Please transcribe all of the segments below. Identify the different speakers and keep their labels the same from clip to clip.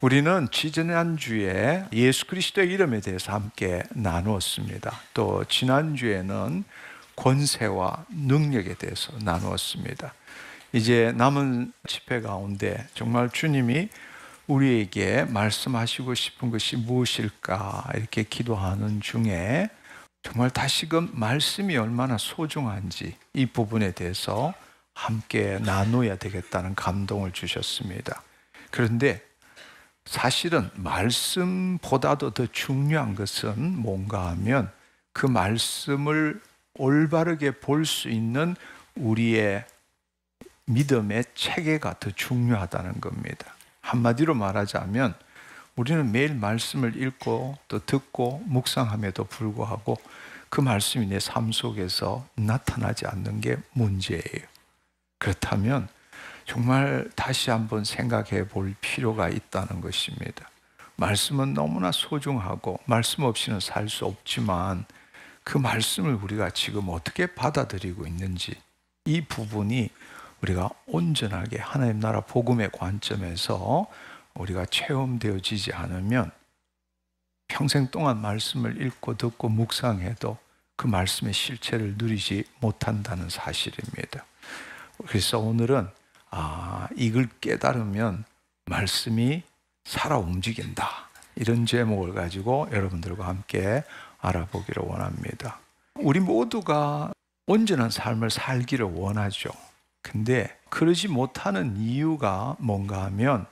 Speaker 1: 우리는 지지난주에 예수 그리스도의 이름에 대해서 함께 나누었습니다. 또 지난주에는 권세와 능력에 대해서 나누었습니다. 이제 남은 집회 가운데 정말 주님이 우리에게 말씀하시고 싶은 것이 무엇일까 이렇게 기도하는 중에 정말 다시금 말씀이 얼마나 소중한지 이 부분에 대해서 함께 나누어야 되겠다는 감동을 주셨습니다. 그런데 사실은 말씀보다도 더 중요한 것은 뭔가 하면 그 말씀을 올바르게 볼 수 있는 우리의 믿음의 체계가 더 중요하다는 겁니다. 한마디로 말하자면 우리는 매일 말씀을 읽고 또 듣고 묵상함에도 불구하고 그 말씀이 내 삶 속에서 나타나지 않는 게 문제예요. 그렇다면 정말 다시 한번 생각해 볼 필요가 있다는 것입니다. 말씀은 너무나 소중하고 말씀 없이는 살 수 없지만 그 말씀을 우리가 지금 어떻게 받아들이고 있는지 이 부분이 우리가 온전하게 하나님 나라 복음의 관점에서 우리가 체험되어지지 않으면 평생 동안 말씀을 읽고 듣고 묵상해도 그 말씀의 실체를 누리지 못한다는 사실입니다. 그래서 오늘은 이걸 깨달으면 말씀이 살아 움직인다. 이런 제목을 가지고 여러분들과 함께 알아보기를 원합니다. 우리 모두가 온전한 삶을 살기를 원하죠. 근데 그러지 못하는 이유가 뭔가 하면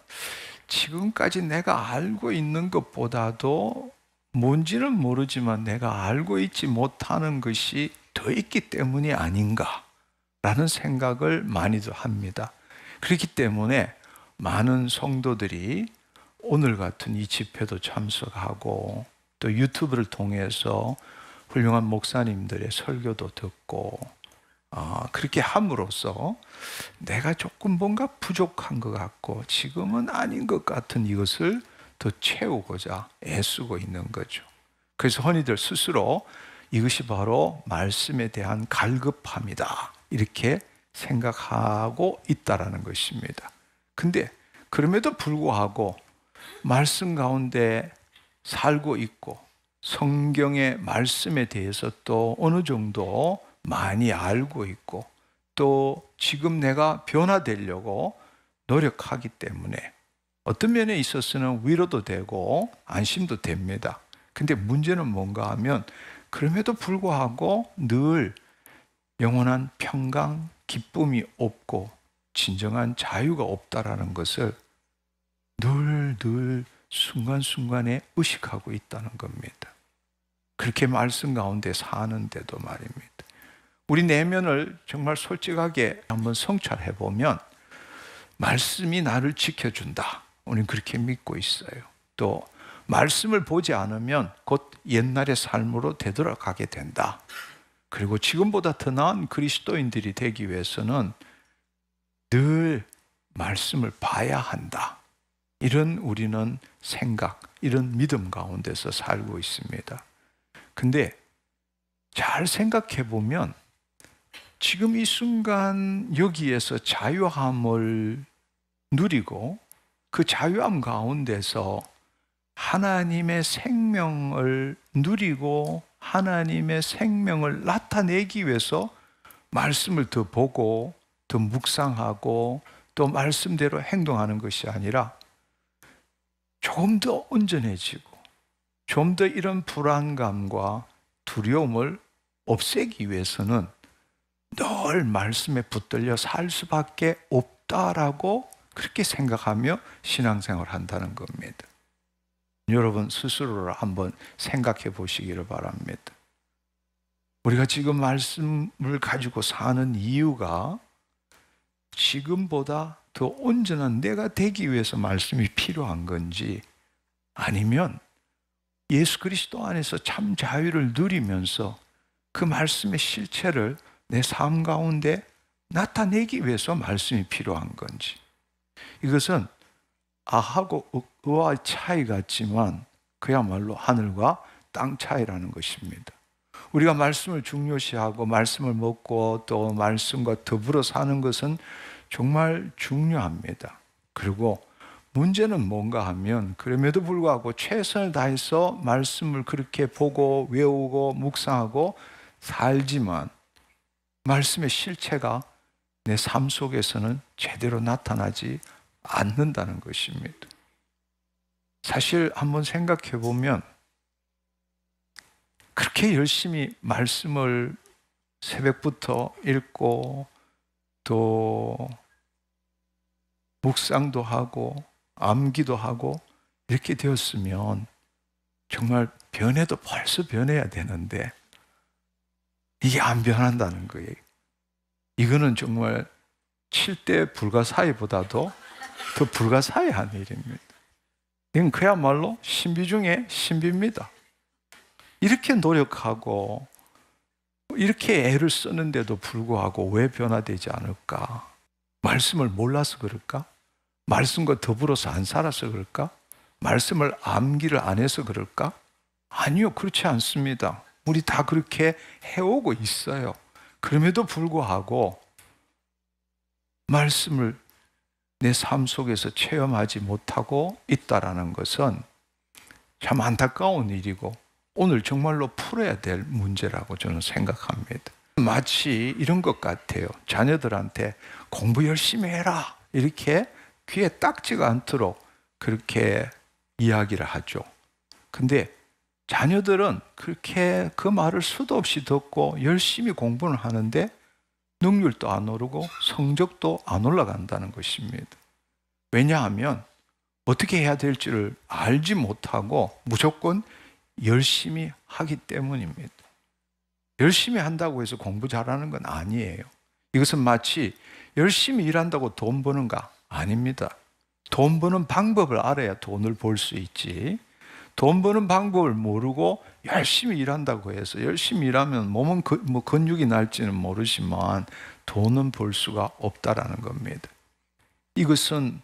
Speaker 1: 지금까지 내가 알고 있는 것보다도 뭔지는 모르지만 내가 알고 있지 못하는 것이 더 있기 때문이 아닌가라는 생각을 많이들 합니다. 그렇기 때문에 많은 성도들이 오늘 같은 이 집회도 참석하고 또 유튜브를 통해서 훌륭한 목사님들의 설교도 듣고 그렇게 함으로써 내가 조금 뭔가 부족한 것 같고 지금은 아닌 것 같은 이것을 더 채우고자 애쓰고 있는 거죠. 그래서 흔히들 스스로 이것이 바로 말씀에 대한 갈급함이다 이렇게 생각하고 있다라는 것입니다. 근데 그럼에도 불구하고 말씀 가운데 살고 있고 성경의 말씀에 대해서 또 어느 정도 많이 알고 있고 또 지금 내가 변화되려고 노력하기 때문에 어떤 면에 있어서는 위로도 되고 안심도 됩니다. 근데 문제는 뭔가 하면 그럼에도 불구하고 늘 영원한 평강, 기쁨이 없고 진정한 자유가 없다라는 것을 늘 순간순간에 의식하고 있다는 겁니다. 그렇게 말씀 가운데 사는데도 말입니다. 우리 내면을 정말 솔직하게 한번 성찰해 보면 말씀이 나를 지켜준다. 우리는 그렇게 믿고 있어요. 또 말씀을 보지 않으면 곧 옛날의 삶으로 되돌아가게 된다. 그리고 지금보다 더 나은 그리스도인들이 되기 위해서는 늘 말씀을 봐야 한다. 이런 우리는 생각, 이런 믿음 가운데서 살고 있습니다. 근데 잘 생각해 보면 지금 이 순간 여기에서 자유함을 누리고 그 자유함 가운데서 하나님의 생명을 누리고 하나님의 생명을 나타내기 위해서 말씀을 더 보고 더 묵상하고 또 말씀대로 행동하는 것이 아니라 좀 더 온전해지고 좀 더 이런 불안감과 두려움을 없애기 위해서는 늘 말씀에 붙들려 살 수밖에 없다라고 그렇게 생각하며 신앙생활을 한다는 겁니다. 여러분 스스로를 한번 생각해 보시기를 바랍니다. 우리가 지금 말씀을 가지고 사는 이유가 지금보다 더 온전한 내가 되기 위해서 말씀이 필요한 건지 아니면 예수 그리스도 안에서 참 자유를 누리면서 그 말씀의 실체를 내 삶 가운데 나타내기 위해서 말씀이 필요한 건지 이것은 아하고 의와 차이 같지만 그야말로 하늘과 땅 차이라는 것입니다. 우리가 말씀을 중요시하고 말씀을 먹고 또 말씀과 더불어 사는 것은 정말 중요합니다. 그리고 문제는 뭔가 하면 그럼에도 불구하고 최선을 다해서 말씀을 그렇게 보고 외우고 묵상하고 살지만 말씀의 실체가 내 삶 속에서는 제대로 나타나지 않는다는 것입니다. 사실 한번 생각해 보면 그렇게 열심히 말씀을 새벽부터 읽고 또 묵상도 하고 암기도 하고 이렇게 되었으면 정말 변해도 벌써 변해야 되는데 이게 안 변한다는 거예요. 이거는 정말 7대 불가사의보다도 더 불가사의한 일입니다. 이건 그야말로 신비 중에 신비입니다. 이렇게 노력하고 이렇게 애를 쓰는데도 불구하고 왜 변화되지 않을까? 말씀을 몰라서 그럴까? 말씀과 더불어서 안 살아서 그럴까? 말씀을 암기를 안 해서 그럴까? 아니요, 그렇지 않습니다. 우리 다 그렇게 해오고 있어요. 그럼에도 불구하고 말씀을 내 삶 속에서 체험하지 못하고 있다는 것은 참 안타까운 일이고 오늘 정말로 풀어야 될 문제라고 저는 생각합니다. 마치 이런 것 같아요. 자녀들한테 공부 열심히 해라 이렇게 귀에 딱지가 않도록 그렇게 이야기를 하죠. 근데 자녀들은 그렇게 그 말을 수도 없이 듣고 열심히 공부를 하는데 능률도 안 오르고 성적도 안 올라간다는 것입니다. 왜냐하면 어떻게 해야 될지를 알지 못하고 무조건 열심히 하기 때문입니다. 열심히 한다고 해서 공부 잘하는 건 아니에요. 이것은 마치 열심히 일한다고 돈 버는가? 아닙니다. 돈 버는 방법을 알아야 돈을 벌 수 있지. 돈 버는 방법을 모르고 열심히 일한다고 해서 열심히 일하면 몸은 근육이 날지는 모르지만 돈은 벌 수가 없다라는 겁니다. 이것은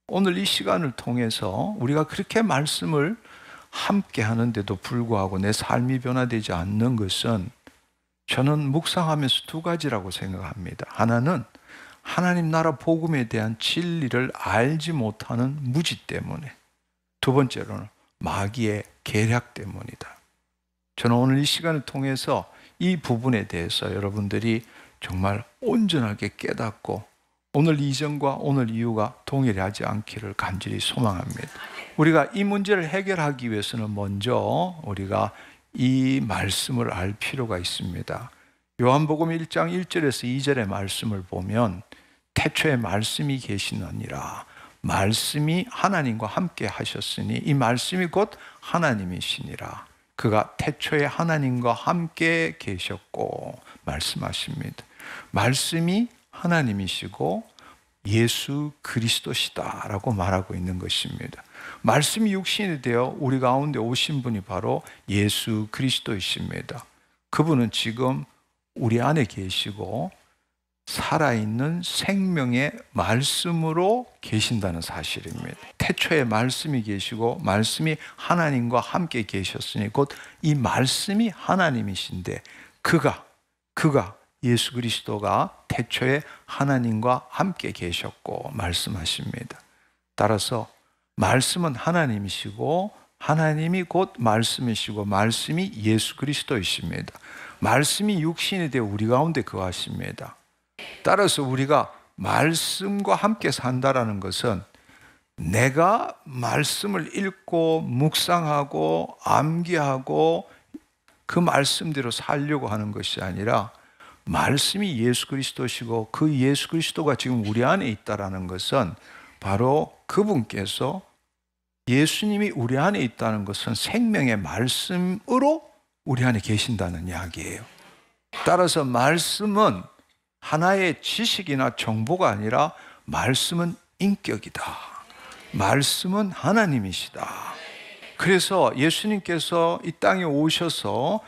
Speaker 1: 오늘 이 시간을 통해서 우리가 그렇게 말씀을 함께 하는데도 불구하고 내 삶이 변화되지 않는 것은 저는 묵상하면서 두 가지라고 생각합니다. 하나는 하나님 나라 복음에 대한 진리를 알지 못하는 무지 때문에, 두 번째로는 마귀의 계략 때문이다. 저는 오늘 이 시간을 통해서 이 부분에 대해서 여러분들이 정말 온전하게 깨닫고 오늘 이전과 오늘 이후가 동일하지 않기를 간절히 소망합니다. 우리가 이 문제를 해결하기 위해서는 먼저 우리가 이 말씀을 알 필요가 있습니다. 요한복음 1장 1절에서 2절의 말씀을 보면 태초에 말씀이 계시느니라. 말씀이 하나님과 함께 하셨으니 이 말씀이 곧 하나님이시니라. 그가 태초에 하나님과 함께 계셨고 말씀하십니다. 말씀이 하나님이시고 예수 그리스도시다라고 말하고 있는 것입니다. 말씀이 육신이 되어 우리 가운데 오신 분이 바로 예수 그리스도이십니다. 그분은 지금 우리 안에 계시고 살아있는 생명의 말씀으로 계신다는 사실입니다. 태초에 말씀이 계시고 말씀이 하나님과 함께 계셨으니 곧 이 말씀이 하나님이신데 그가 예수 그리스도가 태초에 하나님과 함께 계셨고 말씀하십니다. 따라서 말씀은 하나님이시고 하나님이 곧 말씀이시고 말씀이 예수 그리스도이십니다. 말씀이 육신이 되어 우리 가운데 거하십니다. 따라서 우리가 말씀과 함께 산다라는 것은 내가 말씀을 읽고 묵상하고 암기하고 그 말씀대로 살려고 하는 것이 아니라 말씀이 예수 그리스도시고 그 예수 그리스도가 지금 우리 안에 있다라는 것은 바로 그분께서 예수님이 우리 안에 있다는 것은 생명의 말씀으로 우리 안에 계신다는 이야기예요. 따라서 말씀은 하나의 지식이나 정보가 아니라 말씀은 인격이다. 말씀은 하나님이시다. 그래서 예수님께서 이 땅에 오셔서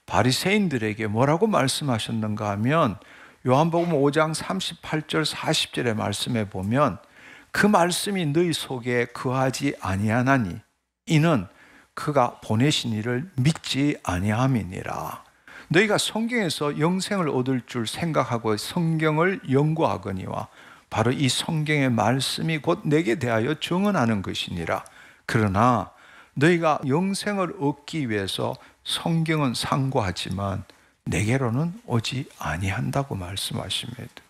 Speaker 1: 바리새인들에게 뭐라고 말씀하셨는가 하면 요한복음 5장 38절 40절의 말씀에 보면 그 말씀이 너희 속에 거하지 아니하나니 이는 그가 보내신 이를 믿지 아니함이니라. 너희가 성경에서 영생을 얻을 줄 생각하고 성경을 연구하거니와 바로 이 성경의 말씀이 곧 내게 대하여 증언하는 것이니라. 그러나 너희가 영생을 얻기 위해서 성경은 상고하지만 내게로는 오지 아니한다고 말씀하십니다.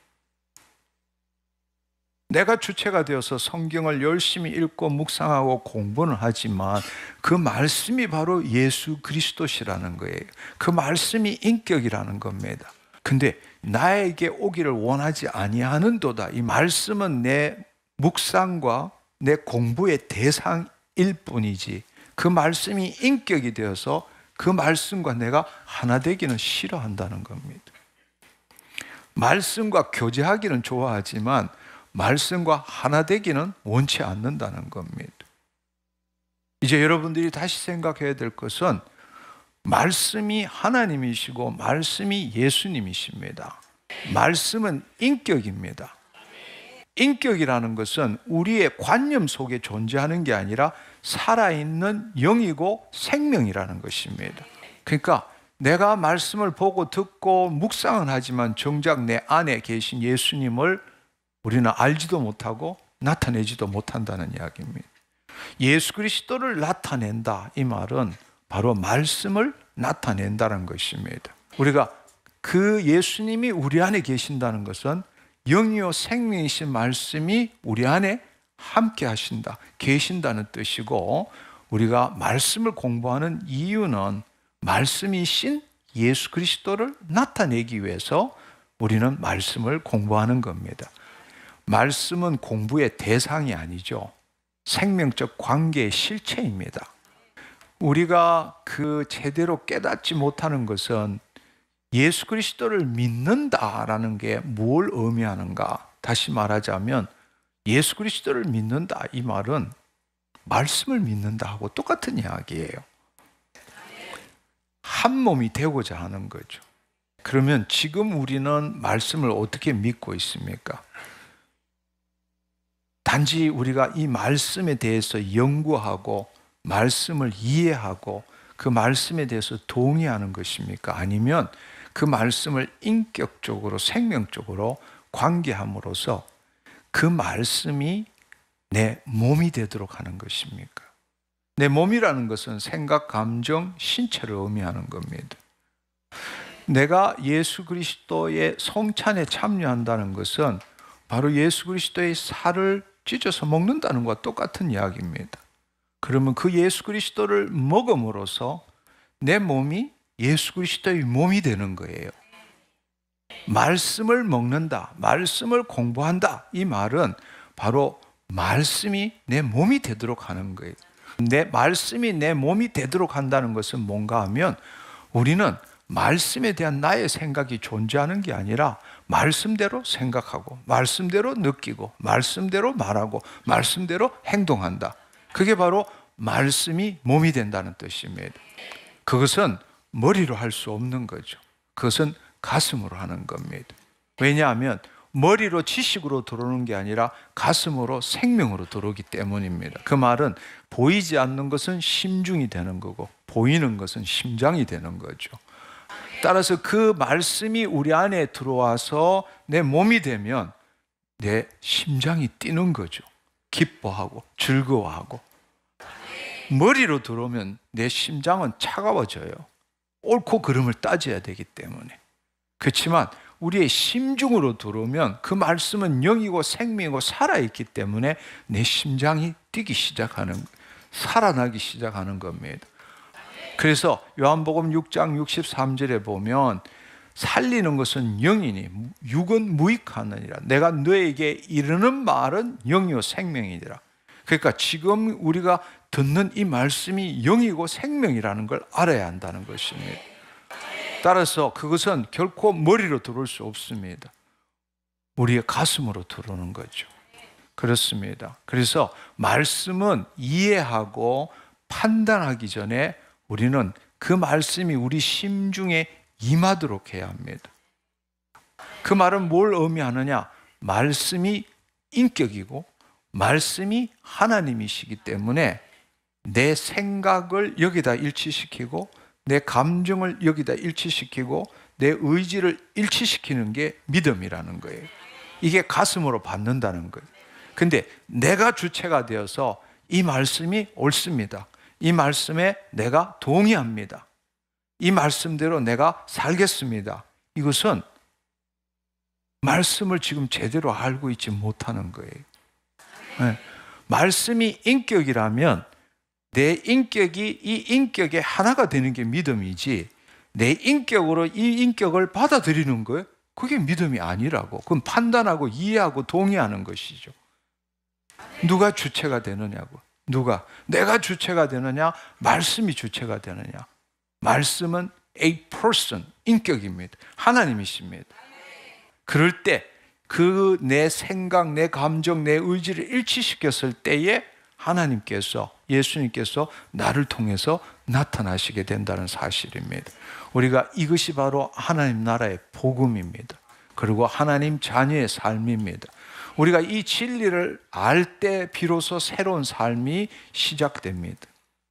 Speaker 1: 내가 주체가 되어서 성경을 열심히 읽고 묵상하고 공부는 하지만 그 말씀이 바로 예수 그리스도시라는 거예요. 그 말씀이 인격이라는 겁니다. 근데 나에게 오기를 원하지 아니하는도다. 이 말씀은 내 묵상과 내 공부의 대상일 뿐이지 그 말씀이 인격이 되어서 그 말씀과 내가 하나 되기는 싫어한다는 겁니다. 말씀과 교제하기는 좋아하지만 말씀과 하나 되기는 원치 않는다는 겁니다. 이제 여러분들이 다시 생각해야 될 것은 말씀이 하나님이시고 말씀이 예수님이십니다. 말씀은 인격입니다. 인격이라는 것은 우리의 관념 속에 존재하는 게 아니라 살아있는 영이고 생명이라는 것입니다. 그러니까 내가 말씀을 보고 듣고 묵상은 하지만 정작 내 안에 계신 예수님을 우리는 알지도 못하고 나타내지도 못한다는 이야기입니다. 예수 그리스도를 나타낸다, 이 말은 바로 말씀을 나타낸다는 것입니다. 우리가 그 예수님이 우리 안에 계신다는 것은 영이요 생명이신 말씀이 우리 안에 함께 하신다, 계신다는 뜻이고, 우리가 말씀을 공부하는 이유는 말씀이신 예수 그리스도를 나타내기 위해서 우리는 말씀을 공부하는 겁니다. 말씀은 공부의 대상이 아니죠. 생명적 관계의 실체입니다. 우리가 그 제대로 깨닫지 못하는 것은 예수 그리스도를 믿는다라는 게 뭘 의미하는가? 다시 말하자면 예수 그리스도를 믿는다, 이 말은 말씀을 믿는다하고 똑같은 이야기예요. 한 몸이 되고자 하는 거죠. 그러면 지금 우리는 말씀을 어떻게 믿고 있습니까? 단지 우리가 이 말씀에 대해서 연구하고 말씀을 이해하고 그 말씀에 대해서 동의하는 것입니까? 아니면 그 말씀을 인격적으로 생명적으로 관계함으로써 그 말씀이 내 몸이 되도록 하는 것입니까? 내 몸이라는 것은 생각, 감정, 신체를 의미하는 겁니다. 내가 예수 그리스도의 성찬에 참여한다는 것은 바로 예수 그리스도의 살을 찢어서 먹는다는 것과 똑같은 이야기입니다. 그러면 그 예수 그리스도를 먹음으로써 내 몸이 예수 그리스도의 몸이 되는 거예요. 말씀을 먹는다, 말씀을 공부한다, 이 말은 바로 말씀이 내 몸이 되도록 하는 거예요. 내 말씀이 내 몸이 되도록 한다는 것은 뭔가 하면 우리는 말씀에 대한 나의 생각이 존재하는 게 아니라 말씀대로 생각하고 말씀대로 느끼고 말씀대로 말하고 말씀대로 행동한다. 그게 바로 말씀이 몸이 된다는 뜻입니다. 그것은 머리로 할 수 없는 거죠. 그것은 가슴으로 하는 겁니다. 왜냐하면 머리로 지식으로 들어오는 게 아니라 가슴으로 생명으로 들어오기 때문입니다. 그 말은 보이지 않는 것은 심중이 되는 거고 보이는 것은 심장이 되는 거죠. 따라서 그 말씀이 우리 안에 들어와서 내 몸이 되면 내 심장이 뛰는 거죠. 기뻐하고 즐거워하고. 머리로 들어오면 내 심장은 차가워져요. 옳고 그름을 따져야 되기 때문에. 그렇지만 우리의 심중으로 들어오면 그 말씀은 영이고 생명이고 살아있기 때문에 내 심장이 뛰기 시작하는, 살아나기 시작하는 겁니다. 그래서 요한복음 6장 63절에 보면 살리는 것은 영이니 육은 무익하느니라. 내가 너에게 이르는 말은 영이요 생명이니라. 그러니까 지금 우리가 듣는 이 말씀이 영이고 생명이라는 걸 알아야 한다는 것입니다. 따라서 그것은 결코 머리로 들어올 수 없습니다. 우리의 가슴으로 들어오는 거죠. 그렇습니다. 그래서 말씀은 이해하고 판단하기 전에 우리는 그 말씀이 우리 심중에 임하도록 해야 합니다. 그 말은 뭘 의미하느냐? 말씀이 인격이고 말씀이 하나님이시기 때문에 내 생각을 여기다 일치시키고 내 감정을 여기다 일치시키고 내 의지를 일치시키는 게 믿음이라는 거예요. 이게 가슴으로 받는다는 거예요. 근데 내가 주체가 되어서 이 말씀이 옳습니다. 이 말씀에 내가 동의합니다. 이 말씀대로 내가 살겠습니다. 이것은 말씀을 지금 제대로 알고 있지 못하는 거예요. 네. 말씀이 인격이라면 내 인격이 이 인격의 하나가 되는 게 믿음이지, 내 인격으로 이 인격을 받아들이는 거예요. 그게 믿음이 아니라고. 그건 판단하고 이해하고 동의하는 것이죠. 누가 주체가 되느냐고. 누가? 내가 주체가 되느냐? 말씀이 주체가 되느냐? 말씀은 a person, 인격입니다. 하나님이십니다. 그럴 때 그 내 생각, 내 감정, 내 의지를 일치시켰을 때에 하나님께서, 예수님께서 나를 통해서 나타나시게 된다는 사실입니다. 우리가 이것이 바로 하나님 나라의 복음입니다. 그리고 하나님 자녀의 삶입니다. 우리가 이 진리를 알 때 비로소 새로운 삶이 시작됩니다.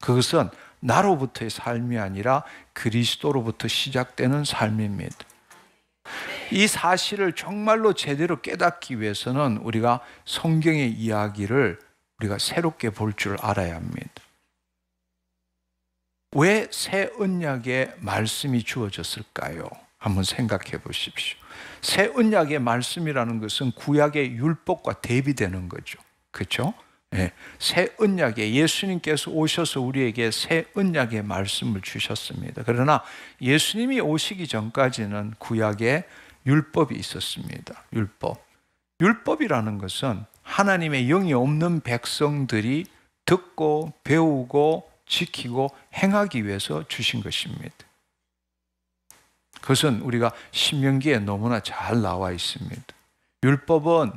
Speaker 1: 그것은 나로부터의 삶이 아니라 그리스도로부터 시작되는 삶입니다. 이 사실을 정말로 제대로 깨닫기 위해서는 우리가 성경의 이야기를 우리가 새롭게 볼 줄 알아야 합니다. 왜 새 언약의 말씀이 주어졌을까요? 한번 생각해 보십시오. 새 언약의 말씀이라는 것은 구약의 율법과 대비되는 거죠. 그렇죠? 네. 새 언약에 예수님께서 오셔서 우리에게 새 언약의 말씀을 주셨습니다. 그러나 예수님이 오시기 전까지는 구약에 율법이 있었습니다. 율법이라는 것은 하나님의 영이 없는 백성들이 듣고 배우고 지키고 행하기 위해서 주신 것입니다. 그것은 우리가 신명기에 너무나 잘 나와 있습니다. 율법은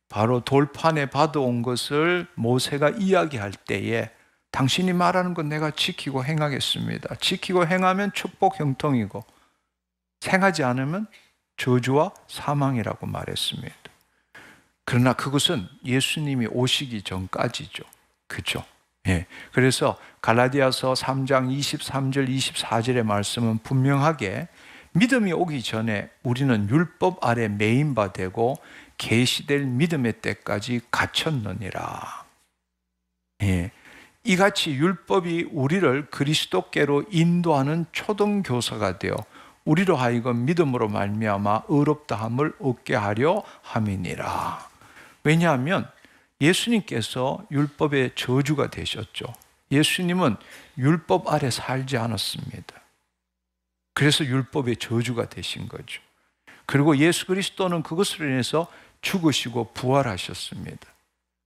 Speaker 1: 바로 돌판에 받아온 것을 모세가 이야기할 때에 당신이 말하는 건 내가 지키고 행하겠습니다. 지키고 행하면 축복 형통이고 행하지 않으면 저주와 사망이라고 말했습니다. 그러나 그것은 예수님이 오시기 전까지죠. 그렇죠? 예. 그래서 갈라디아서 3장 23절 24절의 말씀은 분명하게 믿음이 오기 전에 우리는 율법 아래 매인바 되고 계시될 믿음의 때까지 갇혔느니라. 예. 이같이 율법이 우리를 그리스도께로 인도하는 초등교사가 되어 우리로 하여금 믿음으로 말미암아 의롭다함을 얻게 하려 함이니라. 왜냐하면 예수님께서 율법의 저주가 되셨죠. 예수님은 율법 아래 살지 않았습니다. 그래서 율법의 저주가 되신 거죠. 그리고 예수 그리스도는 그것으로 인해서 죽으시고 부활하셨습니다.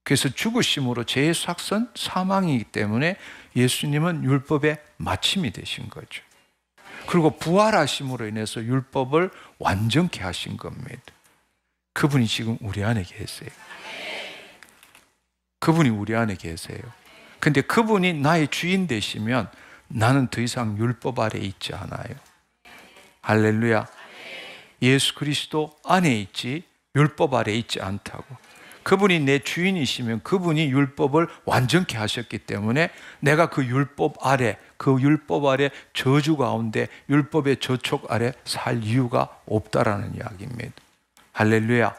Speaker 1: 그래서 죽으심으로 죄의 삭선 사망이기 때문에 예수님은 율법의 마침이 되신 거죠. 그리고 부활하심으로 인해서 율법을 완전케 하신 겁니다. 그분이 지금 우리 안에 계세요. 그분이 우리 안에 계세요. 근데 그분이 나의 주인 되시면 나는 더 이상 율법 아래 있지 않아요. 할렐루야. 예수 그리스도 안에 있지 율법 아래 있지 않다고. 그분이 내 주인이시면 그분이 율법을 완전케 하셨기 때문에 내가 그 율법 아래 저주 가운데 율법의 저촉 아래 살 이유가 없다라는 이야기입니다. 할렐루야.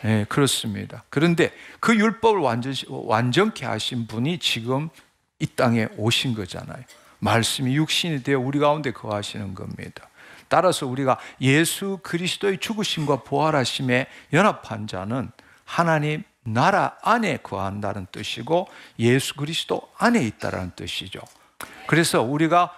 Speaker 1: 네, 그렇습니다. 그런데 그 율법을 완전케 하신 분이 지금 이 땅에 오신 거잖아요. 말씀이 육신이 되어 우리 가운데 거하시는 겁니다. 따라서 우리가 예수 그리스도의 죽으심과 부활하심에 연합한 자는 하나님 나라 안에 거한다는 뜻이고 예수 그리스도 안에 있다는 뜻이죠. 그래서 우리가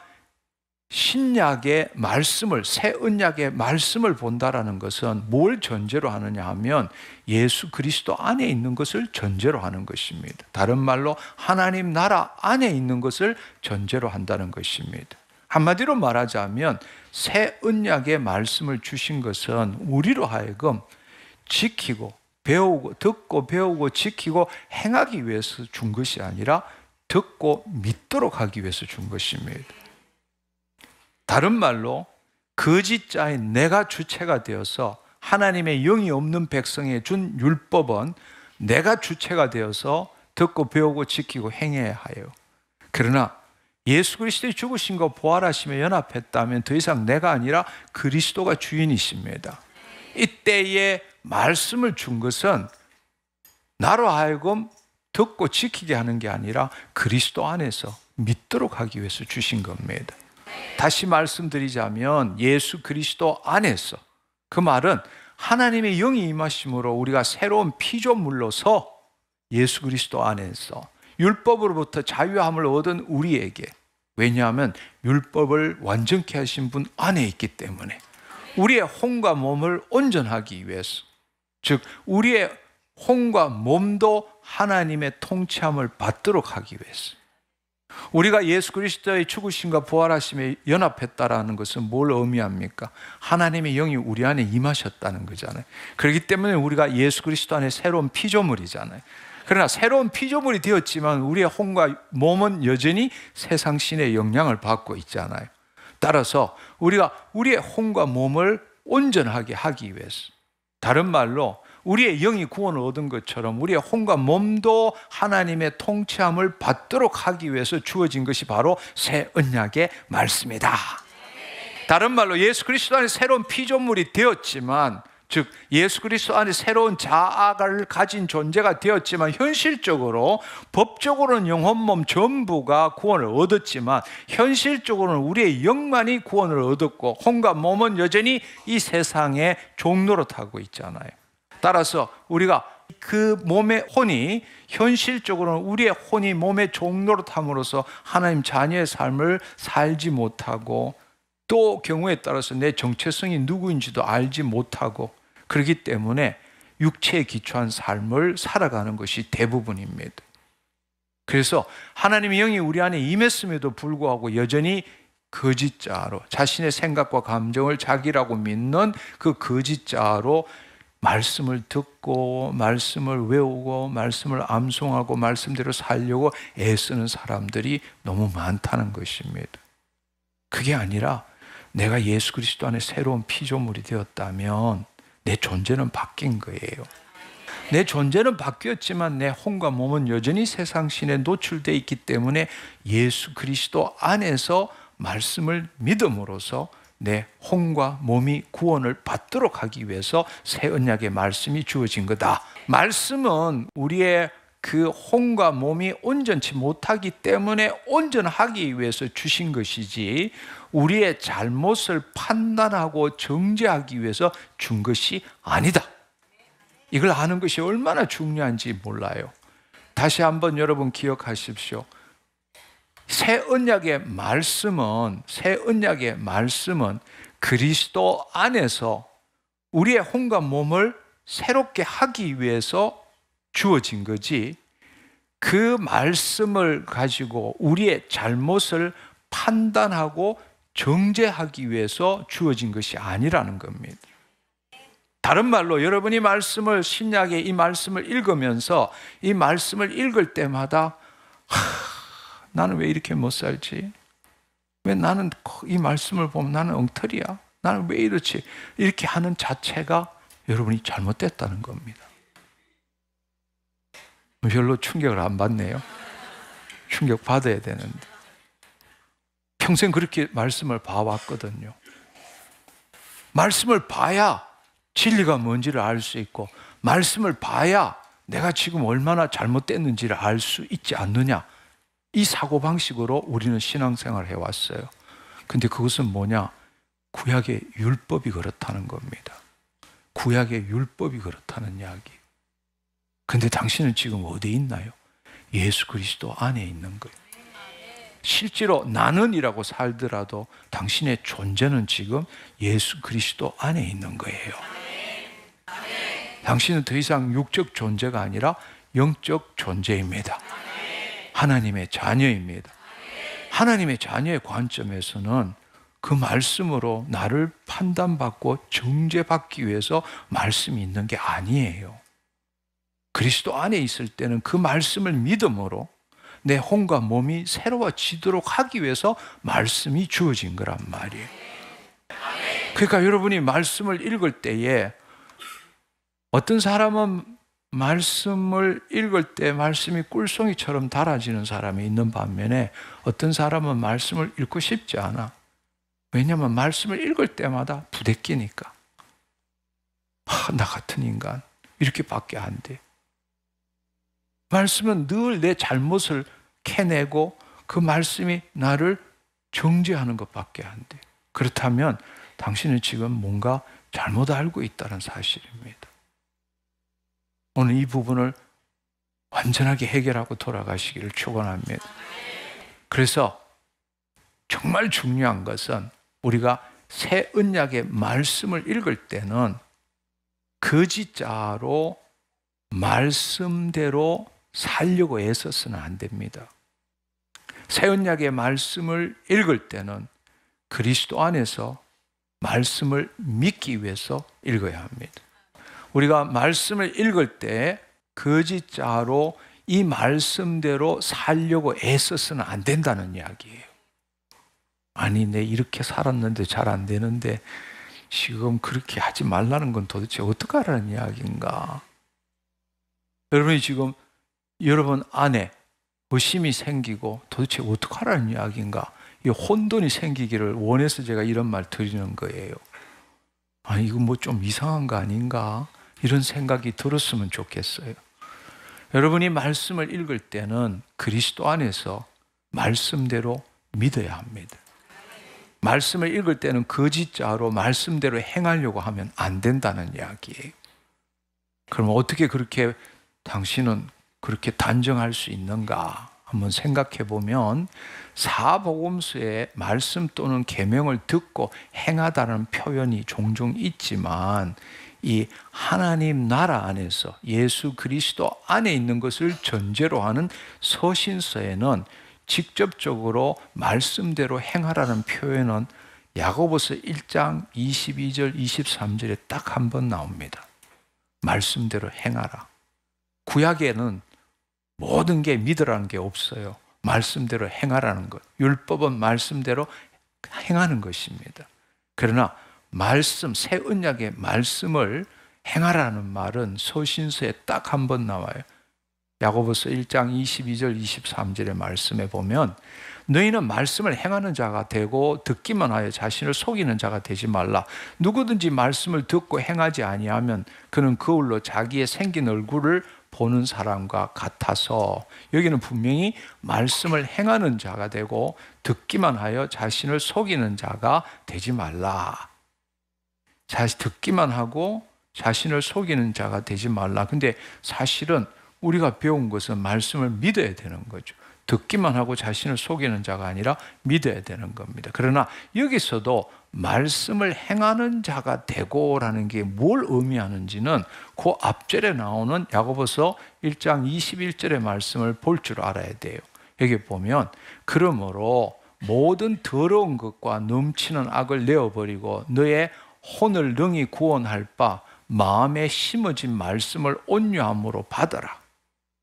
Speaker 1: 신약의 말씀을, 새 언약의 말씀을 본다라는 것은 뭘 전제로 하느냐 하면 예수 그리스도 안에 있는 것을 전제로 하는 것입니다. 다른 말로 하나님 나라 안에 있는 것을 전제로 한다는 것입니다. 한마디로 말하자면 새 언약의 말씀을 주신 것은 우리로 하여금 지키고 배우고 듣고 배우고 지키고 행하기 위해서 준 것이 아니라 듣고 믿도록 하기 위해서 준 것입니다. 다른 말로 거짓자인 내가 주체가 되어서 하나님의 영이 없는 백성에 준 율법은 내가 주체가 되어서 듣고 배우고 지키고 행해야 해요. 그러나 예수 그리스도의 죽으심과 부활하심에 연합했다면 더 이상 내가 아니라 그리스도가 주인이십니다. 이때에 말씀을 준 것은 나로 하여금 듣고 지키게 하는 게 아니라 그리스도 안에서 믿도록 하기 위해서 주신 겁니다. 다시 말씀드리자면 예수 그리스도 안에서, 그 말은 하나님의 영이 임하심으로 우리가 새로운 피조물로서 예수 그리스도 안에서 율법으로부터 자유함을 얻은 우리에게, 왜냐하면 율법을 완전케 하신 분 안에 있기 때문에 우리의 혼과 몸을 온전하기 위해서, 즉 우리의 혼과 몸도 하나님의 통치함을 받도록 하기 위해서, 우리가 예수 그리스도의 죽으심과 부활하심에 연합했다라는 것은 뭘 의미합니까? 하나님의 영이 우리 안에 임하셨다는 거잖아요. 그렇기 때문에 우리가 예수 그리스도 안에 새로운 피조물이잖아요. 그러나 새로운 피조물이 되었지만 우리의 혼과 몸은 여전히 세상 신의 영향을 받고 있잖아요. 따라서 우리가 우리의 혼과 몸을 온전하게 하기 위해서, 다른 말로 우리의 영이 구원을 얻은 것처럼 우리의 혼과 몸도 하나님의 통치함을 받도록 하기 위해서 주어진 것이 바로 새 언약의 말씀이다. 다른 말로 예수 그리스도 안에 새로운 피조물이 되었지만, 즉 예수 그리스도 안에 새로운 자아를 가진 존재가 되었지만, 현실적으로 법적으로는 영혼 몸 전부가 구원을 얻었지만 현실적으로는 우리의 영만이 구원을 얻었고 혼과 몸은 여전히 이 세상의 종노릇하고 있잖아요. 따라서 우리가 그 몸의 혼이, 현실적으로는 우리의 혼이 몸의 종노릇함으로써 하나님 자녀의 삶을 살지 못하고, 또 경우에 따라서 내 정체성이 누구인지도 알지 못하고, 그렇기 때문에 육체에 기초한 삶을 살아가는 것이 대부분입니다. 그래서 하나님의 영이 우리 안에 임했음에도 불구하고 여전히 거짓자로, 자신의 생각과 감정을 자기라고 믿는 그 거짓자로 말씀을 듣고 말씀을 외우고 말씀을 암송하고 말씀대로 살려고 애쓰는 사람들이 너무 많다는 것입니다. 그게 아니라 내가 예수 그리스도 안에 새로운 피조물이 되었다면 내 존재는 바뀐 거예요. 내 존재는 바뀌었지만 내 혼과 몸은 여전히 세상 신에 노출되어 있기 때문에 예수 그리스도 안에서 말씀을 믿음으로써 내 혼과 몸이 구원을 받도록 하기 위해서 새 언약의 말씀이 주어진 거다. 말씀은 우리의 그 혼과 몸이 온전치 못하기 때문에 온전하기 위해서 주신 것이지 우리의 잘못을 판단하고 정죄하기 위해서 준 것이 아니다. 이걸 아는 것이 얼마나 중요한지 몰라요. 다시 한번 여러분 기억하십시오. 새 언약의 말씀은 그리스도 안에서 우리의 혼과 몸을 새롭게 하기 위해서 주어진 거지, 그 말씀을 가지고 우리의 잘못을 판단하고 정죄하기 위해서 주어진 것이 아니라는 겁니다. 다른 말로 여러분이 말씀을, 신약의 이 말씀을 읽으면서 이 말씀을 읽을 때마다 나는 왜 이렇게 못 살지? 왜 나는 이 말씀을 보면 나는 엉터리야? 나는 왜 이렇지? 이렇게 하는 자체가 여러분이 잘못됐다는 겁니다. 별로 충격을 안 받네요. 충격 받아야 되는데. 평생 그렇게 말씀을 봐왔거든요. 말씀을 봐야 진리가 뭔지를 알 수 있고, 말씀을 봐야 내가 지금 얼마나 잘못됐는지를 알 수 있지 않느냐. 이 사고방식으로 우리는 신앙생활을 해왔어요. 근데 그것은 뭐냐? 구약의 율법이 그렇다는 겁니다. 구약의 율법이 그렇다는 이야기. 근데 당신은 지금 어디에 있나요? 예수 그리스도 안에 있는 거예요. 실제로 나는이라고 살더라도 당신의 존재는 지금 예수 그리스도 안에 있는 거예요. 당신은 더 이상 육적 존재가 아니라 영적 존재입니다. 하나님의 자녀입니다. 하나님의 자녀의 관점에서는 그 말씀으로 나를 판단받고 정죄받기 위해서 말씀이 있는 게 아니에요. 그리스도 안에 있을 때는 그 말씀을 믿음으로 내 혼과 몸이 새로워지도록 하기 위해서 말씀이 주어진 거란 말이에요. 그러니까 여러분이 말씀을 읽을 때에 어떤 사람은 말씀을 읽을 때 말씀이 꿀송이처럼 달아지는 사람이 있는 반면에 어떤 사람은 말씀을 읽고 싶지 않아. 왜냐하면 말씀을 읽을 때마다 부대끼니까. 나 같은 인간 이렇게밖에 안 돼. 말씀은 늘 내 잘못을 캐내고 그 말씀이 나를 정죄하는 것밖에 안 돼. 그렇다면 당신은 지금 뭔가 잘못 알고 있다는 사실입니다. 오늘 이 부분을 완전하게 해결하고 돌아가시기를 축원합니다. 그래서 정말 중요한 것은 우리가 새 언약의 말씀을 읽을 때는 거짓자로 말씀대로 살려고 애써서는 안 됩니다. 새 언약의 말씀을 읽을 때는 그리스도 안에서 말씀을 믿기 위해서 읽어야 합니다. 우리가 말씀을 읽을 때 거짓자로 이 말씀대로 살려고 애써서는 안 된다는 이야기예요. 아니, 내 이렇게 살았는데 잘 안 되는데 지금 그렇게 하지 말라는 건 도대체 어떻게 하라는 이야기인가? 여러분이 지금 여러분 안에 의심이 생기고 도대체 어떻게 하라는 이야기인가? 이 혼돈이 생기기를 원해서 제가 이런 말 드리는 거예요. 아니, 이거 뭐 좀 이상한 거 아닌가? 이런 생각이 들었으면 좋겠어요. 여러분이 말씀을 읽을 때는 그리스도 안에서 말씀대로 믿어야 합니다. 말씀을 읽을 때는 거짓자로 말씀대로 행하려고 하면 안 된다는 이야기예요. 그럼 어떻게 그렇게 당신은 그렇게 단정할 수 있는가? 한번 생각해 보면 사복음서에 말씀 또는 계명을 듣고 행하다는 표현이 종종 있지만 이 하나님 나라 안에서 예수 그리스도 안에 있는 것을 전제로 하는 서신서에는 직접적으로 말씀대로 행하라는 표현은 야고보서 1장 22절 23절에 딱 한 번 나옵니다. 말씀대로 행하라. 구약에는 모든 게 믿으라는 게 없어요. 말씀대로 행하라는 것. 율법은 말씀대로 행하는 것입니다. 그러나 말씀, 새 언약의 말씀을 행하라는 말은 서신서에 딱 한 번 나와요. 야고보서 1장 22절 23절의 말씀에 보면 너희는 말씀을 행하는 자가 되고 듣기만 하여 자신을 속이는 자가 되지 말라. 누구든지 말씀을 듣고 행하지 아니하면 그는 거울로 자기의 생긴 얼굴을 보는 사람과 같아서, 여기는 분명히 말씀을 행하는 자가 되고 듣기만 하여 자신을 속이는 자가 되지 말라. 듣기만 하고 자신을 속이는 자가 되지 말라. 근데 사실은 우리가 배운 것은 말씀을 믿어야 되는 거죠. 듣기만 하고 자신을 속이는 자가 아니라 믿어야 되는 겁니다. 그러나 여기서도 말씀을 행하는 자가 되고라는 게 뭘 의미하는지는 그 앞절에 나오는 야고보서 1장 21절의 말씀을 볼 줄 알아야 돼요. 여기 보면 그러므로 모든 더러운 것과 넘치는 악을 내어버리고 너의 혼을 능히 구원할 바 마음에 심어진 말씀을 온유함으로 받아라.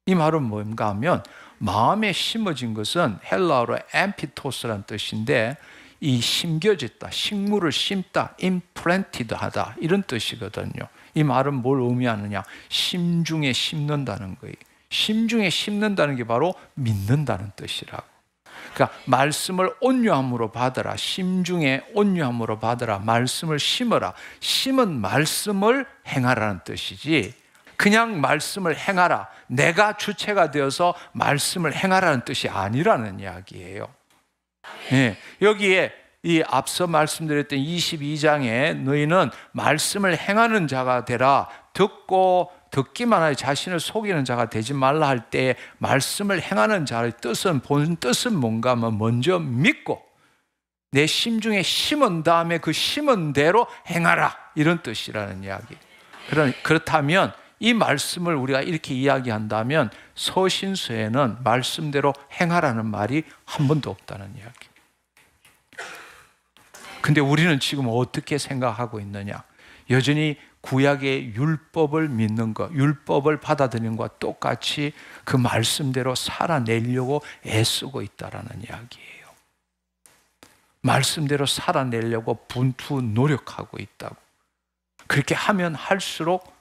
Speaker 1: 이 말은 뭔가 하면 마음에 심어진 것은 헬라어로 엠피토스라는 뜻인데 이 심겨졌다, 식물을 심다, implanted 하다 이런 뜻이거든요. 이 말은 뭘 의미하느냐? 심중에 심는다는 거예요. 심중에 심는다는 게 바로 믿는다는 뜻이라고. 그러니까 말씀을 온유함으로 받아라. 심중에 온유함으로 받아라. 말씀을 심어라. 심은 말씀을 행하라는 뜻이지 그냥 말씀을 행하라. 내가 주체가 되어서 말씀을 행하라는 뜻이 아니라는 이야기예요. 네, 여기에 이 앞서 말씀드렸던 22장에 너희는 말씀을 행하는 자가 되라. 듣기만 하여 자신을 속이는 자가 되지 말라 할 때 말씀을 행하는 자의 뜻은 본 뜻은 뭔가 하면 먼저 믿고 내 심중에 심은 다음에 그 심은 대로 행하라 이런 뜻이라는 이야기. 그렇다면 이 말씀을 우리가 이렇게 이야기한다면 서신서에는 말씀대로 행하라는 말이 한 번도 없다는 이야기. 근데 우리는 지금 어떻게 생각하고 있느냐? 여전히 구약의 율법을 믿는 것, 율법을 받아들이는 것과 똑같이 그 말씀대로 살아내려고 애쓰고 있다라는 이야기예요. 말씀대로 살아내려고 분투 노력하고 있다고. 그렇게 하면 할수록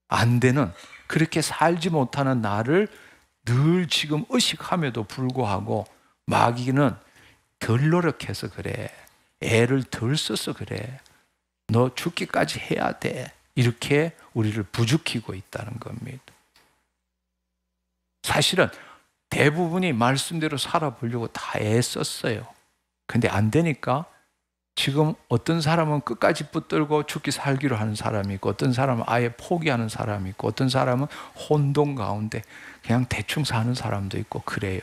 Speaker 1: 안 되는, 그렇게 살지 못하는 나를 늘 지금 의식함에도 불구하고 마귀는 덜 노력해서 그래. 애를 덜 써서 그래. 너 죽기까지 해야 돼. 이렇게 우리를 부추기고 있다는 겁니다. 사실은 대부분이 말씀대로 살아보려고 다 애썼어요. 근데 안 되니까 지금 어떤 사람은 끝까지 붙들고 죽기 살기로 하는 사람이 있고, 어떤 사람은 아예 포기하는 사람이 있고, 어떤 사람은 혼돈 가운데 그냥 대충 사는 사람도 있고 그래요.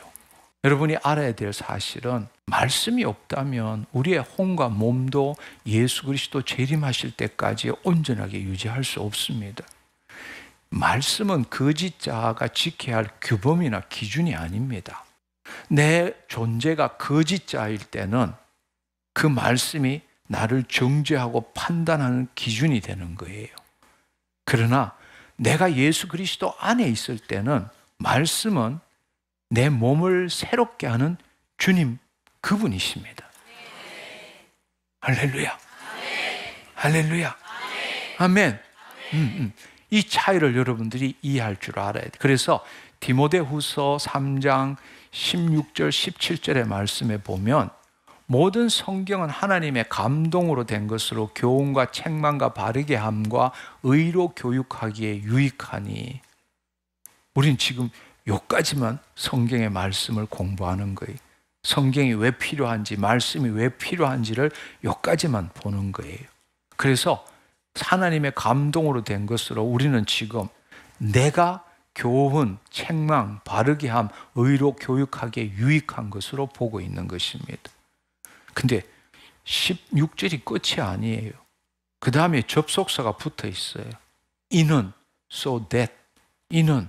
Speaker 1: 여러분이 알아야 될 사실은 말씀이 없다면 우리의 혼과 몸도 예수 그리스도 재림하실 때까지 온전하게 유지할 수 없습니다. 말씀은 거짓자가 지켜야 할 규범이나 기준이 아닙니다. 내 존재가 거짓자일 때는 그 말씀이 나를 정죄하고 판단하는 기준이 되는 거예요. 그러나 내가 예수 그리스도 안에 있을 때는 말씀은 내 몸을 새롭게 하는 주님 그분이십니다. 할렐루야. 할렐루야. 아멘. 이 차이를 여러분들이 이해할 줄 알아야 돼요. 그래서 디모데후서 3장 16절 17절의 말씀에 보면 모든 성경은 하나님의 감동으로 된 것으로 교훈과 책망과 바르게 함과 의로 교육하기에 유익하니, 우린 지금 여기까지만 성경의 말씀을 공부하는 거예요. 성경이 왜 필요한지, 말씀이 왜 필요한지를 여기까지만 보는 거예요. 그래서 하나님의 감동으로 된 것으로 우리는 지금 내가 교훈, 책망, 바르게 함, 의로 교육하기에 유익한 것으로 보고 있는 것입니다. 근데 16절이 끝이 아니에요. 그 다음에 접속사가 붙어 있어요. 이는, so that, 이는,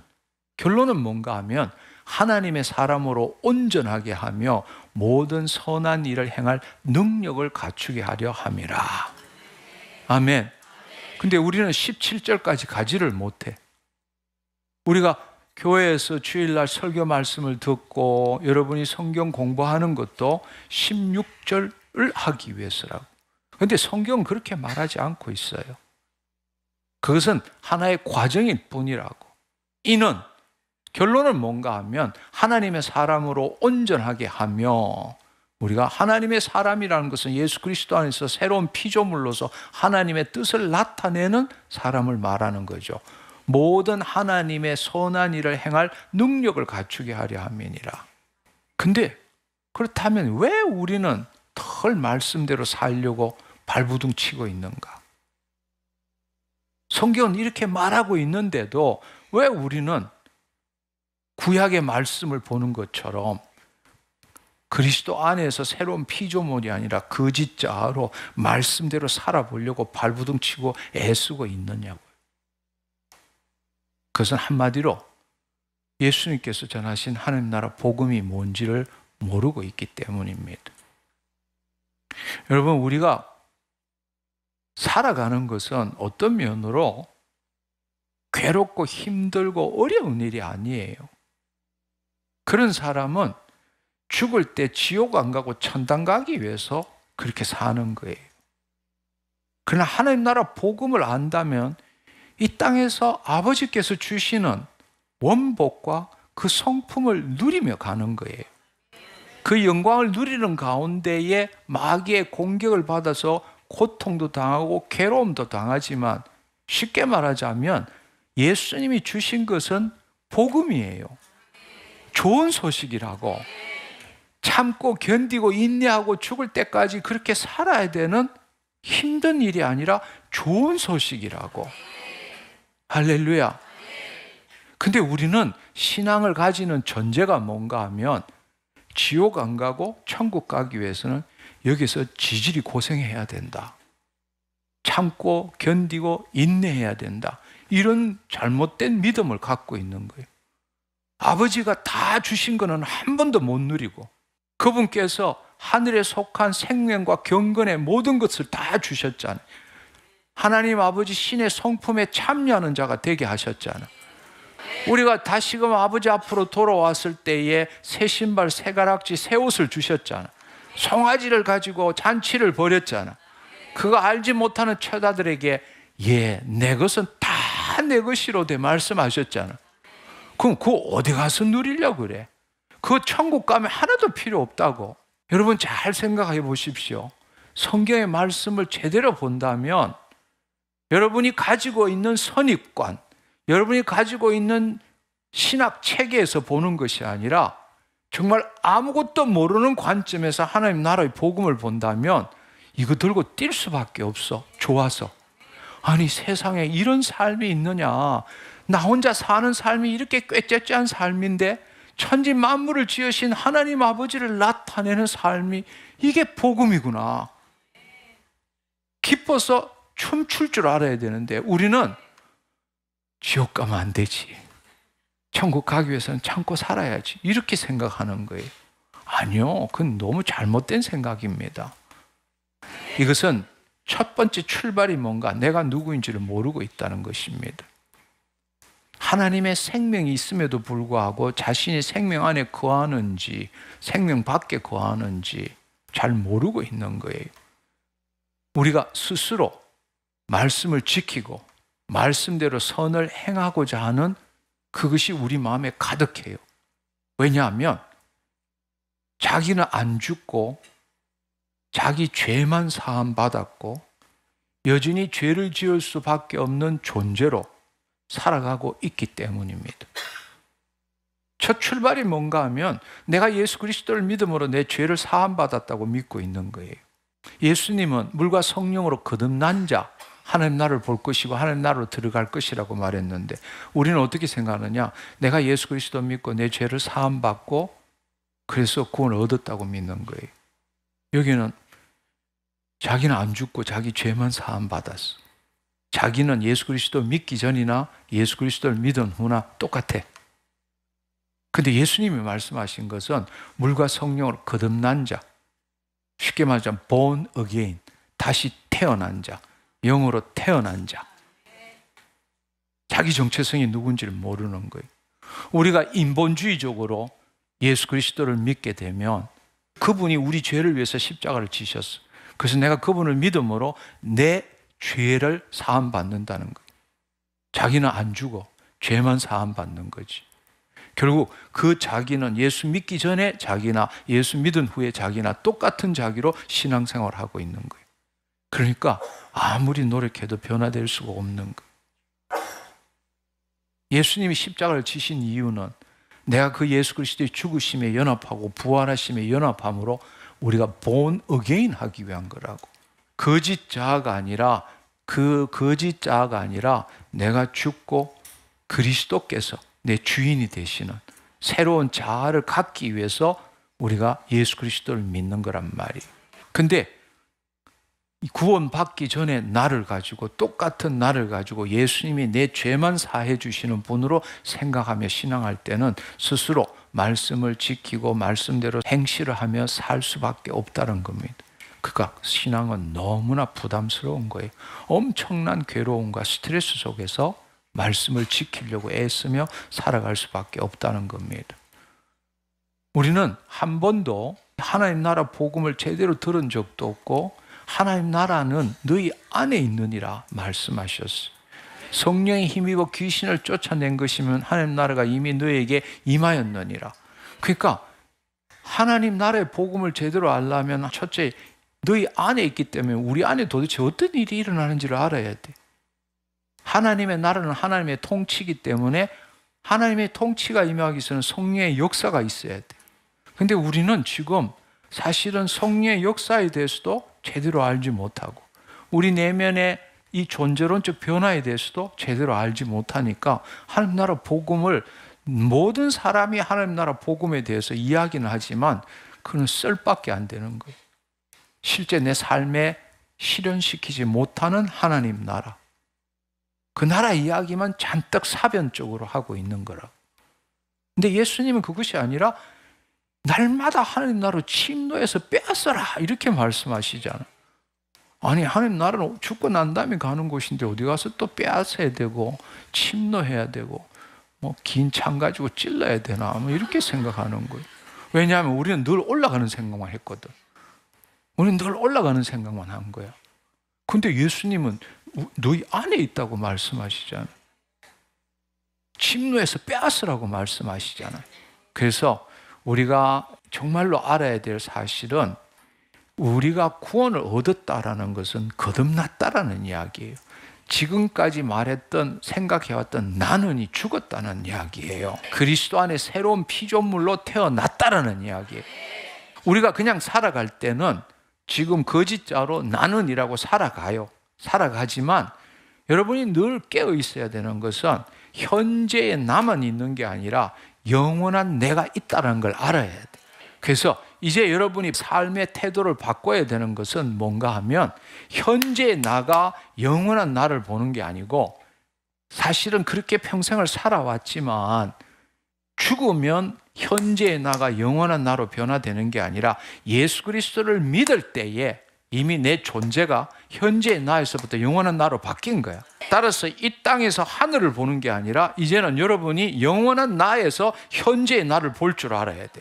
Speaker 1: 결론은 뭔가 하면 하나님의 사람으로 온전하게 하며 모든 선한 일을 행할 능력을 갖추게 하려 함이라. 아멘. 근데 우리는 17절까지 가지를 못해. 우리가 교회에서 주일날 설교 말씀을 듣고 여러분이 성경 공부하는 것도 16절을 하기 위해서라고. 그런데 성경은 그렇게 말하지 않고 있어요. 그것은 하나의 과정일 뿐이라고. 이는, 결론은 뭔가 하면 하나님의 사람으로 온전하게 하며, 우리가 하나님의 사람이라는 것은 예수 그리스도 안에서 새로운 피조물로서 하나님의 뜻을 나타내는 사람을 말하는 거죠. 모든 하나님의 선한 일을 행할 능력을 갖추게 하려 함이니라. 근데 그렇다면 왜 우리는 덜 말씀대로 살려고 발부둥 치고 있는가? 성경은 이렇게 말하고 있는데도 왜 우리는 구약의 말씀을 보는 것처럼 그리스도 안에서 새로운 피조물이 아니라 거짓자로 말씀대로 살아보려고 발부둥 치고 애쓰고 있느냐고요. 그것은 한마디로 예수님께서 전하신 하나님 나라 복음이 뭔지를 모르고 있기 때문입니다. 여러분, 우리가 살아가는 것은 어떤 면으로 괴롭고 힘들고 어려운 일이 아니에요. 그런 사람은 죽을 때 지옥 안 가고 천당 가기 위해서 그렇게 사는 거예요. 그러나 하나님 나라 복음을 안다면 이 땅에서 아버지께서 주시는 원복과 그 성품을 누리며 가는 거예요. 그 영광을 누리는 가운데에 마귀의 공격을 받아서 고통도 당하고 괴로움도 당하지만, 쉽게 말하자면 예수님이 주신 것은 복음이에요. 좋은 소식이라고. 참고 견디고 인내하고 죽을 때까지 그렇게 살아야 되는 힘든 일이 아니라 좋은 소식이라고. 할렐루야. 근데 우리는 신앙을 가지는 전제가 뭔가 하면 지옥 안 가고 천국 가기 위해서는 여기서 지질이 고생해야 된다. 참고 견디고 인내해야 된다. 이런 잘못된 믿음을 갖고 있는 거예요. 아버지가 다 주신 거는 한 번도 못 누리고, 그분께서 하늘에 속한 생명과 경건의 모든 것을 다 주셨잖아요. 하나님 아버지 신의 성품에 참여하는 자가 되게 하셨잖아요. 우리가 다시금 아버지 앞으로 돌아왔을 때에 새 신발, 새 가락지, 새 옷을 주셨잖아. 송아지를 가지고 잔치를 벌였잖아. 그거 알지 못하는 처자들에게 내 것은 다 내 것이로되 말씀하셨잖아. 그럼 그거 어디 가서 누리려고 그래? 그거 천국 가면 하나도 필요 없다고. 여러분 잘 생각해 보십시오. 성경의 말씀을 제대로 본다면 여러분이 가지고 있는 선입관, 여러분이 가지고 있는 신학 체계에서 보는 것이 아니라 정말 아무것도 모르는 관점에서 하나님 나라의 복음을 본다면 이거 들고 뛸 수밖에 없어. 좋아서. 아니, 세상에 이런 삶이 있느냐. 나 혼자 사는 삶이 이렇게 꾀째째한 삶인데 천지 만물을 지으신 하나님 아버지를 나타내는 삶이 이게 복음이구나. 기뻐서 춤출 줄 알아야 되는데 우리는 지옥 가면 안 되지. 천국 가기 위해서는 참고 살아야지. 이렇게 생각하는 거예요. 아니요. 그건 너무 잘못된 생각입니다. 이것은 첫 번째 출발이 뭔가 내가 누구인지를 모르고 있다는 것입니다. 하나님의 생명이 있음에도 불구하고 자신이 생명 안에 거하는지 생명 밖에 거하는지 잘 모르고 있는 거예요. 우리가 스스로 말씀을 지키고 말씀대로 선을 행하고자 하는 그것이 우리 마음에 가득해요. 왜냐하면 자기는 안 죽고 자기 죄만 사함 받았고 여전히 죄를 지을 수밖에 없는 존재로 살아가고 있기 때문입니다. 첫 출발이 뭔가 하면 내가 예수 그리스도를 믿음으로 내 죄를 사함 받았다고 믿고 있는 거예요. 예수님은 물과 성령으로 거듭난 자, 하나님 나라를 볼 것이고 하나님 나라로 들어갈 것이라고 말했는데 우리는 어떻게 생각하느냐? 내가 예수 그리스도 믿고 내 죄를 사함 받고 그래서 구원을 얻었다고 믿는 거예요. 여기는 자기는 안 죽고 자기 죄만 사함 받았어. 자기는 예수 그리스도 믿기 전이나 예수 그리스도를 믿은 후나 똑같아. 근데 예수님이 말씀하신 것은 물과 성령으로 거듭난 자, 쉽게 말하자면 born again, 다시 태어난 자, 영으로 태어난 자. 자기 정체성이 누군지를 모르는 거예요. 우리가 인본주의적으로 예수 그리스도를 믿게 되면 그분이 우리 죄를 위해서 십자가를 지셨어. 그래서 내가 그분을 믿음으로 내 죄를 사함 받는다는 거예요. 자기는 안 죽어. 죄만 사함 받는 거지. 결국 그 자기는 예수 믿기 전에 자기나 예수 믿은 후에 자기나 똑같은 자기로 신앙생활을 하고 있는 거예요. 그러니까 아무리 노력해도 변화될 수가 없는 거예요. 예수님이 십자가를 지신 이유는 내가 그 예수 그리스도의 죽으심에 연합하고 부활하심에 연합함으로 우리가 born again 하기 위한 거라고. 거짓 자아가 아니라 그 거짓 자아가 아니라 내가 죽고 그리스도께서 내 주인이 되시는 새로운 자아를 갖기 위해서 우리가 예수 그리스도를 믿는 거란 말이에요. 근데 구원받기 전에 나를 가지고 똑같은 나를 가지고 예수님이 내 죄만 사해 주시는 분으로 생각하며 신앙할 때는 스스로 말씀을 지키고 말씀대로 행실을 하며 살 수밖에 없다는 겁니다. 그러니까 신앙은 너무나 부담스러운 거예요. 엄청난 괴로움과 스트레스 속에서 말씀을 지키려고 애쓰며 살아갈 수밖에 없다는 겁니다. 우리는 한 번도 하나님 나라 복음을 제대로 들은 적도 없고 하나님 나라는 너희 안에 있느니라 말씀하셨어요. 성령의 힘입어 귀신을 쫓아낸 것이면 하나님 나라가 이미 너에게 임하였느니라. 그러니까 하나님 나라의 복음을 제대로 알려면 첫째 너희 안에 있기 때문에 우리 안에 도대체 어떤 일이 일어나는지를 알아야 돼. 하나님의 나라는 하나님의 통치이기 때문에 하나님의 통치가 임하기 위해서는 성령의 역사가 있어야 돼. 근데 우리는 지금 사실은 성령의 역사에 대해서도 제대로 알지 못하고 우리 내면의 이 존재론적 변화에 대해서도 제대로 알지 못하니까 하나님 나라 복음을 모든 사람이 하나님 나라 복음에 대해서 이야기는 하지만 그건 썰밖에 안 되는 거예요. 실제 내 삶에 실현시키지 못하는 하나님 나라. 그 나라 이야기만 잔뜩 사변적으로 하고 있는 거라고. 근데 예수님은 그것이 아니라 날마다 하나님 나라로 침노해서 빼앗아라 이렇게 말씀하시잖아. 아니 하나님 나라는 죽고 난 다음에 가는 곳인데 어디 가서 또 빼앗아야 되고 침노해야 되고 뭐 긴 창 가지고 찔러야 되나 뭐 이렇게 생각하는 거예요. 왜냐하면 우리는 늘 올라가는 생각만 했거든. 우리는 늘 올라가는 생각만 한 거야. 근데 예수님은 너희 안에 있다고 말씀하시잖아요. 침노해서 빼앗으라고 말씀하시잖아요. 그래서 우리가 정말로 알아야 될 사실은 우리가 구원을 얻었다라는 것은 거듭났다라는 이야기예요. 지금까지 말했던 생각해왔던 나는이 죽었다는 이야기예요. 그리스도 안에 새로운 피조물로 태어났다라는 이야기예요. 우리가 그냥 살아갈 때는 지금 거짓자로 나는이라고 살아가지만 여러분이 늘 깨어 있어야 되는 것은 현재의 나만 있는 게 아니라 영원한 내가 있다는 걸 알아야 돼. 그래서 이제 여러분이 삶의 태도를 바꿔야 되는 것은 뭔가 하면 현재의 나가 영원한 나를 보는 게 아니고, 사실은 그렇게 평생을 살아왔지만 죽으면 현재의 나가 영원한 나로 변화되는 게 아니라 예수 그리스도를 믿을 때에 이미 내 존재가 현재의 나에서부터 영원한 나로 바뀐 거야. 따라서 이 땅에서 하늘을 보는 게 아니라 이제는 여러분이 영원한 나에서 현재의 나를 볼 줄 알아야 돼.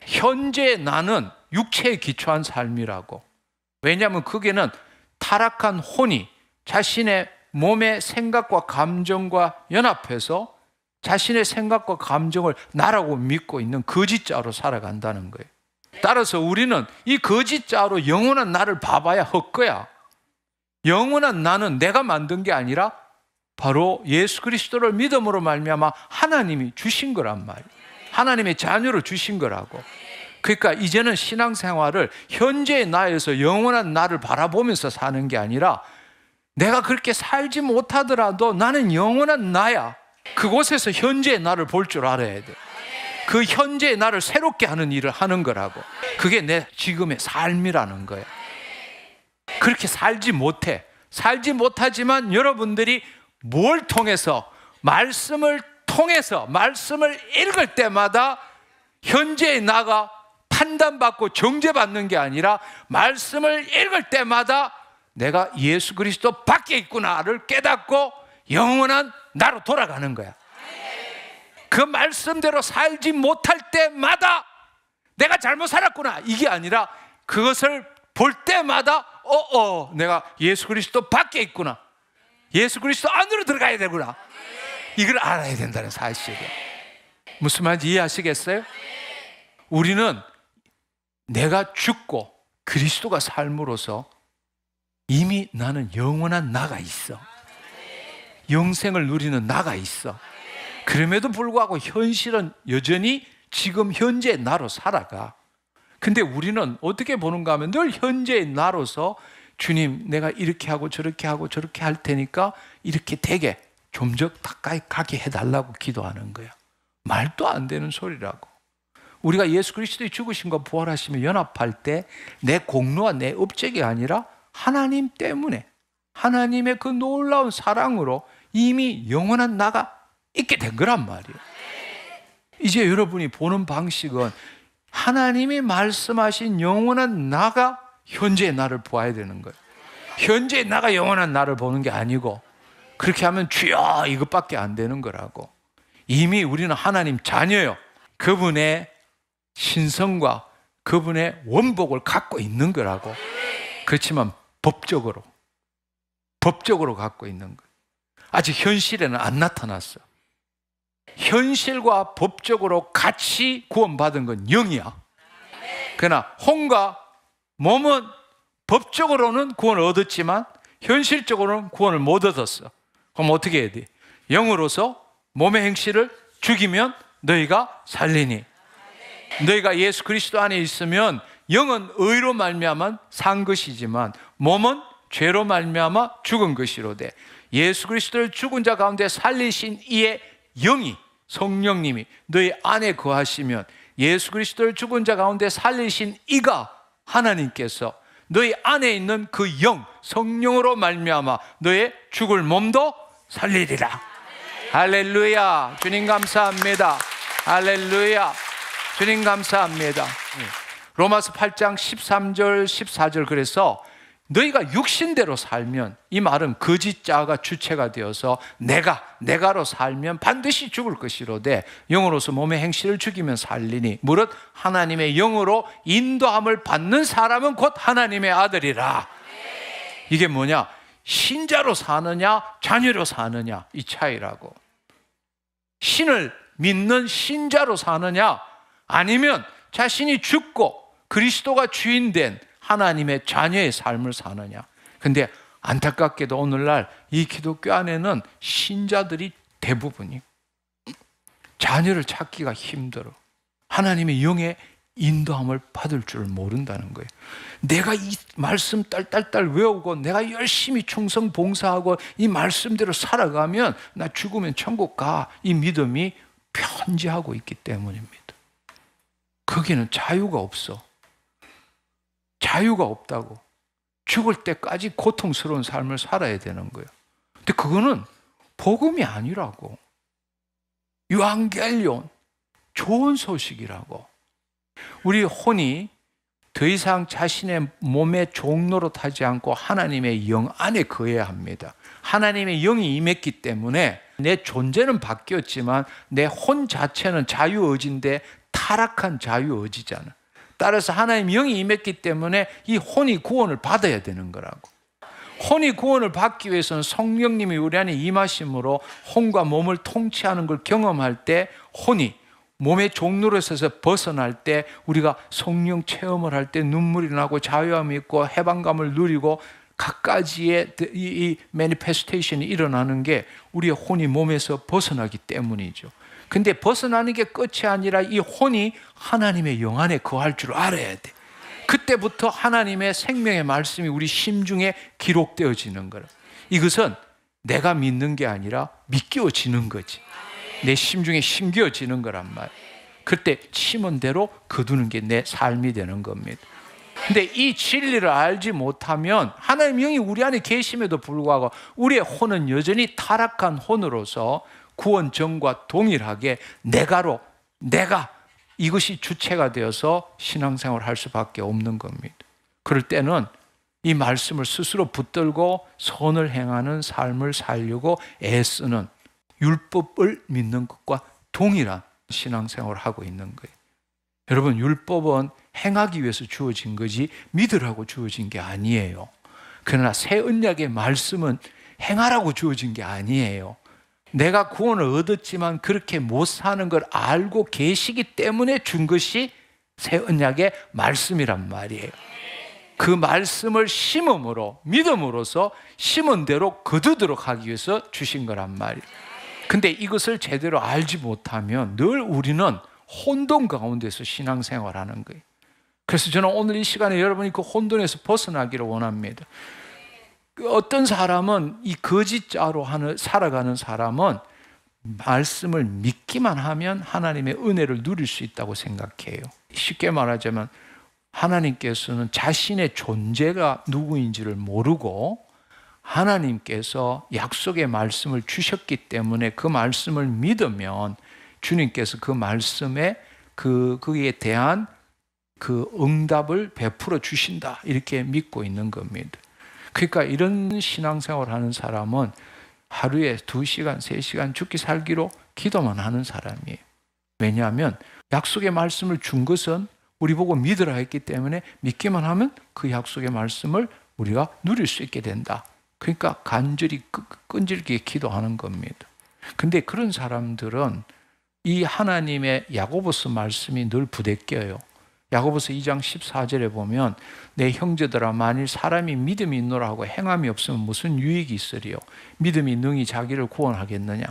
Speaker 1: 현재의 나는 육체에 기초한 삶이라고. 왜냐하면 그게는 타락한 혼이 자신의 몸의 생각과 감정과 연합해서 자신의 생각과 감정을 나라고 믿고 있는 거짓자로 살아간다는 거예요. 따라서 우리는 이 거짓자로 영원한 나를 봐봐야 헛거야. 영원한 나는 내가 만든 게 아니라 바로 예수 그리스도를 믿음으로 말미암아 하나님이 주신 거란 말이에요. 하나님의 자녀로 주신 거라고. 그러니까 이제는 신앙생활을 현재의 나에서 영원한 나를 바라보면서 사는 게 아니라 내가 그렇게 살지 못하더라도 나는 영원한 나야. 그곳에서 현재의 나를 볼 줄 알아야 돼. 그 현재의 나를 새롭게 하는 일을 하는 거라고. 그게 내 지금의 삶이라는 거야. 그렇게 살지 못해. 살지 못하지만 여러분들이 뭘 통해서, 말씀을 통해서, 말씀을 읽을 때마다 현재의 나가 판단받고 정죄받는 게 아니라 말씀을 읽을 때마다 내가 예수 그리스도 밖에 있구나를 깨닫고 영원한 나로 돌아가는 거야. 그 말씀대로 살지 못할 때마다 내가 잘못 살았구나 이게 아니라 그것을 볼 때마다 내가 예수 그리스도 밖에 있구나, 예수 그리스도 안으로 들어가야 되구나, 이걸 알아야 된다는 사실이에요. 무슨 말인지 이해하시겠어요? 우리는 내가 죽고 그리스도가 삶으로써 이미 나는 영원한 나가 있어. 영생을 누리는 나가 있어. 그럼에도 불구하고 현실은 여전히 지금 현재의 나로 살아가. 근데 우리는 어떻게 보는가 하면 늘 현재의 나로서 주님 내가 이렇게 하고 저렇게 하고 저렇게 할 테니까 이렇게 되게 좀 더 가까이 가게 해달라고 기도하는 거야. 말도 안 되는 소리라고. 우리가 예수 그리스도의 죽으심과 부활하심에 연합할 때 내 공로와 내 업적이 아니라 하나님 때문에, 하나님의 그 놀라운 사랑으로 이미 영원한 나가 있게 된 거란 말이에요. 이제 여러분이 보는 방식은 하나님이 말씀하신 영원한 나가 현재의 나를 보아야 되는 거예요. 현재의 나가 영원한 나를 보는 게 아니고, 그렇게 하면 주여 이것밖에 안 되는 거라고. 이미 우리는 하나님 자녀요. 그분의 신성과 그분의 원복을 갖고 있는 거라고. 그렇지만 법적으로 갖고 있는 거예요. 아직 현실에는 안 나타났어. 현실과 법적으로 같이 구원받은 건 영이야. 그러나 혼과 몸은 법적으로는 구원을 얻었지만 현실적으로는 구원을 못 얻었어. 그럼 어떻게 해야 돼? 영으로서 몸의 행실을 죽이면 너희가 살리니. 너희가 예수 그리스도 안에 있으면 영은 의로 말미암아 산 것이지만 몸은 죄로 말미암아 죽은 것이로되 예수 그리스도를 죽은 자 가운데 살리신 이의 영이, 성령님이 너희 안에 거하시면 예수 그리스도를 죽은 자 가운데 살리신 이가 하나님께서 너희 안에 있는 그 영, 성령으로 말미암아 너의 죽을 몸도 살리리라. 할렐루야. 주님 감사합니다. 할렐루야. 주님 감사합니다. 로마서 8장 13절 14절 그래서 너희가 육신대로 살면, 이 말은 거짓자가 주체가 되어서 내가로 살면 반드시 죽을 것이로되 영으로서 몸의 행실을 죽이면 살리니 무릇 하나님의 영으로 인도함을 받는 사람은 곧 하나님의 아들이라. 이게 뭐냐? 신자로 사느냐 자녀로 사느냐 이 차이라고. 신을 믿는 신자로 사느냐 아니면 자신이 죽고 그리스도가 주인된 하나님의 자녀의 삶을 사느냐. 근데 안타깝게도 오늘날 이 기독교 안에는 신자들이 대부분이 자녀를 찾기가 힘들어. 하나님의 영의 인도함을 받을 줄 모른다는 거예요. 내가 이 말씀 딸딸딸 외우고 내가 열심히 충성 봉사하고 이 말씀대로 살아가면 나 죽으면 천국 가. 이 믿음이 편지하고 있기 때문입니다. 거기는 자유가 없어. 자유가 없다고. 죽을 때까지 고통스러운 삶을 살아야 되는 거예요. 근데 그거는 복음이 아니라고. 유앙겔리온, 좋은 소식이라고. 우리 혼이 더 이상 자신의 몸의 종노릇하지 않고 하나님의 영 안에 거해야 합니다. 하나님의 영이 임했기 때문에 내 존재는 바뀌었지만 내 혼 자체는 자유의지인데 타락한 자유의지잖아. 따라서 하나님 영이 임했기 때문에 이 혼이 구원을 받아야 되는 거라고. 혼이 구원을 받기 위해서는 성령님이 우리 안에 임하심으로 혼과 몸을 통치하는 걸 경험할 때 혼이 몸의 종노릇에서 벗어날 때 우리가 성령 체험을 할 때 눈물이 나고 자유함이 있고 해방감을 누리고 각가지의 이 매니페스테이션이 일어나는 게 우리의 혼이 몸에서 벗어나기 때문이죠. 근데 벗어나는 게 끝이 아니라 이 혼이 하나님의 영 안에 거할 줄 알아야 돼. 그때부터 하나님의 생명의 말씀이 우리 심중에 기록되어지는 거라. 이것은 내가 믿는 게 아니라 믿겨지는 거지. 내 심중에 심겨지는 거란 말이야. 그때 심은 대로 거두는 게 내 삶이 되는 겁니다. 근데 이 진리를 알지 못하면 하나님 영이 우리 안에 계심에도 불구하고 우리의 혼은 여전히 타락한 혼으로서 구원 전과 동일하게 내가 이것이 주체가 되어서 신앙생활을 할 수밖에 없는 겁니다. 그럴 때는 이 말씀을 스스로 붙들고 선을 행하는 삶을 살려고 애쓰는 율법을 믿는 것과 동일한 신앙생활을 하고 있는 거예요. 여러분, 율법은 행하기 위해서 주어진 거지 믿으라고 주어진 게 아니에요. 그러나 새 언약의 말씀은 행하라고 주어진 게 아니에요. 내가 구원을 얻었지만 그렇게 못 사는 걸 알고 계시기 때문에 준 것이 새 언약의 말씀이란 말이에요. 그 말씀을 심음으로 믿음으로써 심은 대로 거두도록 하기 위해서 주신 거란 말이에요. 근데 이것을 제대로 알지 못하면 늘 우리는 혼돈 가운데서 신앙생활하는 거예요. 그래서 저는 오늘 이 시간에 여러분이 그 혼돈에서 벗어나기를 원합니다. 어떤 사람은 이 거짓자로 살아가는 사람은 말씀을 믿기만 하면 하나님의 은혜를 누릴 수 있다고 생각해요. 쉽게 말하자면 하나님께서는 자신의 존재가 누구인지를 모르고 하나님께서 약속의 말씀을 주셨기 때문에 그 말씀을 믿으면 주님께서 그 말씀에 그에 대한 그 응답을 베풀어 주신다, 이렇게 믿고 있는 겁니다. 그러니까 이런 신앙생활을 하는 사람은 하루에 2시간, 3시간 죽기 살기로 기도만 하는 사람이에요. 왜냐하면 약속의 말씀을 준 것은 우리 보고 믿으라 했기 때문에 믿기만 하면 그 약속의 말씀을 우리가 누릴 수 있게 된다. 그러니까 간절히 끈질기게 기도하는 겁니다. 근데 그런 사람들은 이 하나님의 야고보서 말씀이 늘 부대껴요. 야고보서 2장 14절에 보면 내 형제들아, 만일 사람이 믿음이 있노라 하고 행함이 없으면 무슨 유익이 있으리요? 믿음이 능히 자기를 구원하겠느냐?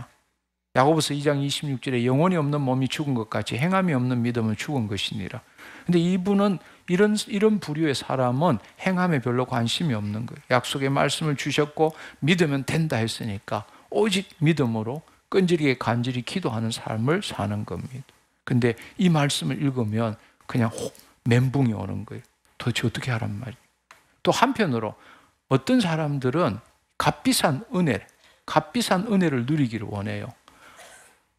Speaker 1: 야고보서 2장 26절에 영혼이 없는 몸이 죽은 것 같이 행함이 없는 믿음은 죽은 것이니라. 근데 이분은 이런 부류의 사람은 행함에 별로 관심이 없는 거예요. 약속의 말씀을 주셨고 믿으면 된다 했으니까 오직 믿음으로 끈질기게 간절히 기도하는 삶을 사는 겁니다. 근데 이 말씀을 읽으면 그냥 멘붕이 오는 거예요. 도대체 어떻게 하란 말이에요. 또 한편으로 어떤 사람들은 값비싼 은혜를 누리기를 원해요.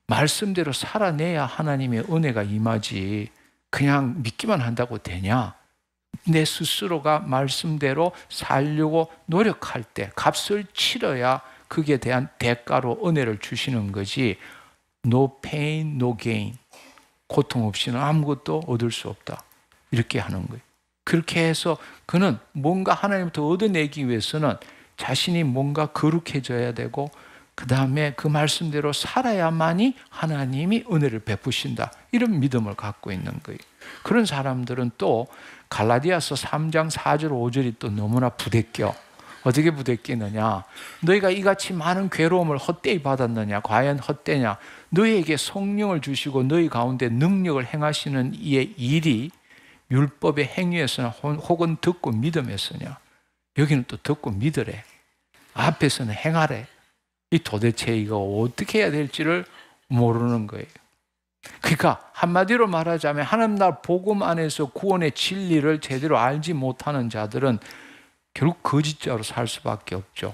Speaker 1: 말씀대로 살아내야 하나님의 은혜가 임하지 그냥 믿기만 한다고 되냐? 내 스스로가 말씀대로 살려고 노력할 때 값을 치러야 그에 대한 대가로 은혜를 주시는 거지. No pain, no gain. 고통 없이는 아무것도 얻을 수 없다. 이렇게 하는 거예요. 그렇게 해서 그는 뭔가 하나님부터 얻어내기 위해서는 자신이 뭔가 거룩해져야 되고 그 다음에 그 말씀대로 살아야만이 하나님이 은혜를 베푸신다. 이런 믿음을 갖고 있는 거예요. 그런 사람들은 또 갈라디아서 3장 4절 5절이 또 너무나 부대껴. 어떻게 부대끼느냐? 너희가 이같이 많은 괴로움을 헛되이 받았느냐? 과연 헛되냐? 너희에게 성령을 주시고 너희 가운데 능력을 행하시는 이의 일이 율법의 행위에서나 혹은 듣고 믿음에서냐? 여기는 또 듣고 믿으래. 앞에서는 행하래. 이 도대체 이거 어떻게 해야 될지를 모르는 거예요. 그러니까 한마디로 말하자면 하나님 나라 복음 안에서 구원의 진리를 제대로 알지 못하는 자들은 결국 거짓자로 살 수밖에 없죠.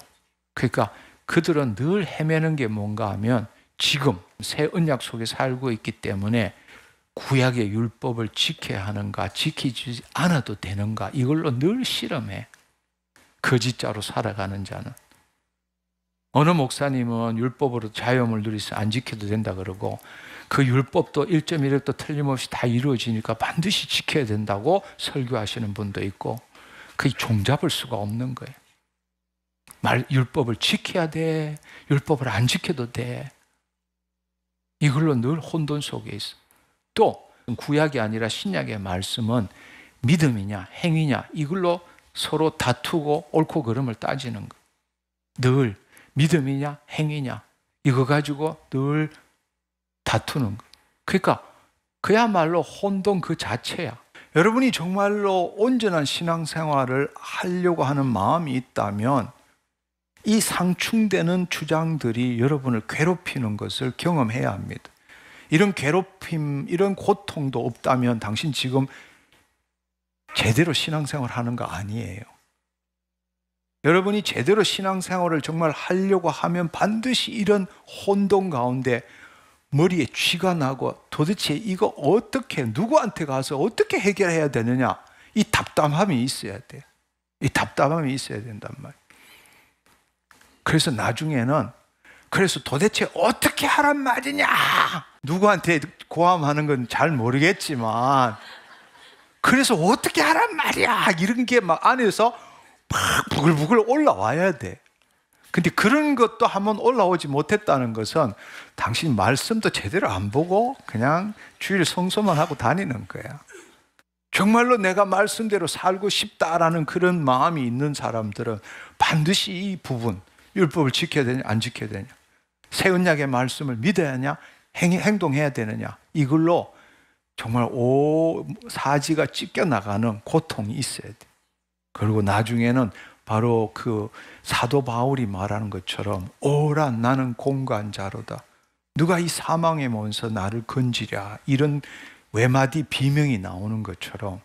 Speaker 1: 그러니까 그들은 늘 헤매는 게 뭔가 하면 지금 새 언약 속에 살고 있기 때문에 구약의 율법을 지켜야 하는가, 지키지 않아도 되는가, 이걸로 늘 실험해. 거짓자로 살아가는 자는. 어느 목사님은 율법으로 자유함을 누리서 안 지켜도 된다 그러고, 그 율법도 1.1획도 틀림없이 다 이루어지니까 반드시 지켜야 된다고 설교하시는 분도 있고, 그게 종잡을 수가 없는 거예요. 율법을 지켜야 돼, 율법을 안 지켜도 돼. 이걸로 늘 혼돈 속에 있어. 또 구약이 아니라 신약의 말씀은 믿음이냐 행위냐 이걸로 서로 다투고 옳고 그름을 따지는 거. 늘 믿음이냐 행위냐 이거 가지고 늘 다투는 거. 그러니까 그야말로 혼돈 그 자체야. 여러분이 정말로 온전한 신앙생활을 하려고 하는 마음이 있다면 이 상충되는 주장들이 여러분을 괴롭히는 것을 경험해야 합니다. 이런 괴롭힘, 이런 고통도 없다면 당신 지금 제대로 신앙생활 하는 거 아니에요. 여러분이 제대로 신앙생활을 정말 하려고 하면 반드시 이런 혼돈 가운데 머리에 쥐가 나고 도대체 이거 어떻게 누구한테 가서 어떻게 해결해야 되느냐, 이 답답함이 있어야 돼. 이 답답함이 있어야 된단 말이에요. 그래서 나중에는 그래서 도대체 어떻게 하란 말이냐, 누구한테 고함하는 건 잘 모르겠지만 그래서 어떻게 하란 말이야, 이런 게 막 안에서 막 부글부글 올라와야 돼. 근데 그런 것도 한번 올라오지 못했다는 것은 당신 말씀도 제대로 안 보고 그냥 주일 성소만 하고 다니는 거야. 정말로 내가 말씀대로 살고 싶다라는 그런 마음이 있는 사람들은 반드시 이 부분, 율법을 지켜야 되냐 안 지켜야 되냐, 새 언약의 말씀을 믿어야 하냐 행동해야 되느냐, 이걸로 정말 사지가 찢겨나가는 고통이 있어야 돼. 그리고 나중에는 바로 그 사도 바울이 말하는 것처럼 오라 나는 공간자로다, 누가 이 사망의 몸에서 나를 건지랴, 이런 외마디 비명이 나오는 것처럼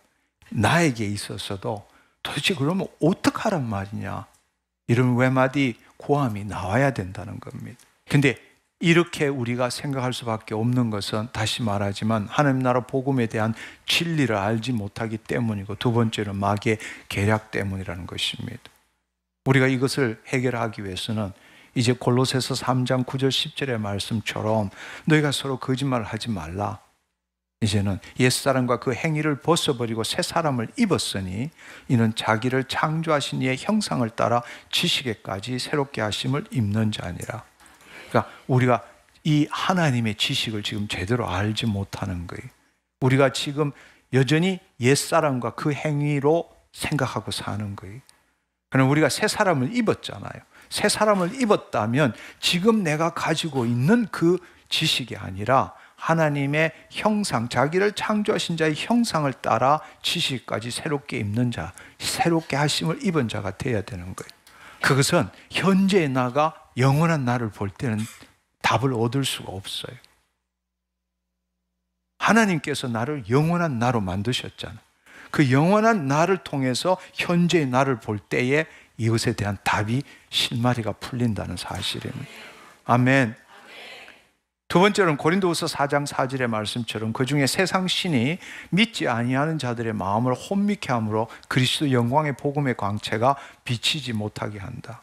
Speaker 1: 나에게 있어서도 도대체 그러면 어떡하란 말이냐, 이런 외마디 고함이 나와야 된다는 겁니다. 근데 이렇게 우리가 생각할 수밖에 없는 것은 다시 말하지만 하나님 나라 복음에 대한 진리를 알지 못하기 때문이고, 두 번째는 마귀의 계략 때문이라는 것입니다. 우리가 이것을 해결하기 위해서는 이제 골로새서 3장 9절 10절의 말씀처럼 너희가 서로 거짓말을 하지 말라. 이제는 옛사람과 그 행위를 벗어버리고 새 사람을 입었으니 이는 자기를 창조하신 이의 형상을 따라 지식에까지 새롭게 하심을 입는 자니라. 그러니까 우리가 이 하나님의 지식을 지금 제대로 알지 못하는 거예요. 우리가 지금 여전히 옛사람과 그 행위로 생각하고 사는 거예요. 그럼 우리가 새 사람을 입었잖아요. 새 사람을 입었다면 지금 내가 가지고 있는 그 지식이 아니라 하나님의 형상, 자기를 창조하신 자의 형상을 따라 지식까지 새롭게 입는 자, 새롭게 하심을 입은 자가 되어야 되는 거예요. 그것은 현재의 나가 영원한 나를 볼 때는 답을 얻을 수가 없어요. 하나님께서 나를 영원한 나로 만드셨잖아요. 그 영원한 나를 통해서 현재의 나를 볼 때에 이것에 대한 답이 실마리가 풀린다는 사실입니다. 아멘. 두 번째로는 고린도후서 4장 4절의 말씀처럼 그중에 세상 신이 믿지 아니하는 자들의 마음을 혼미케 함으로 그리스도 영광의 복음의 광채가 비치지 못하게 한다.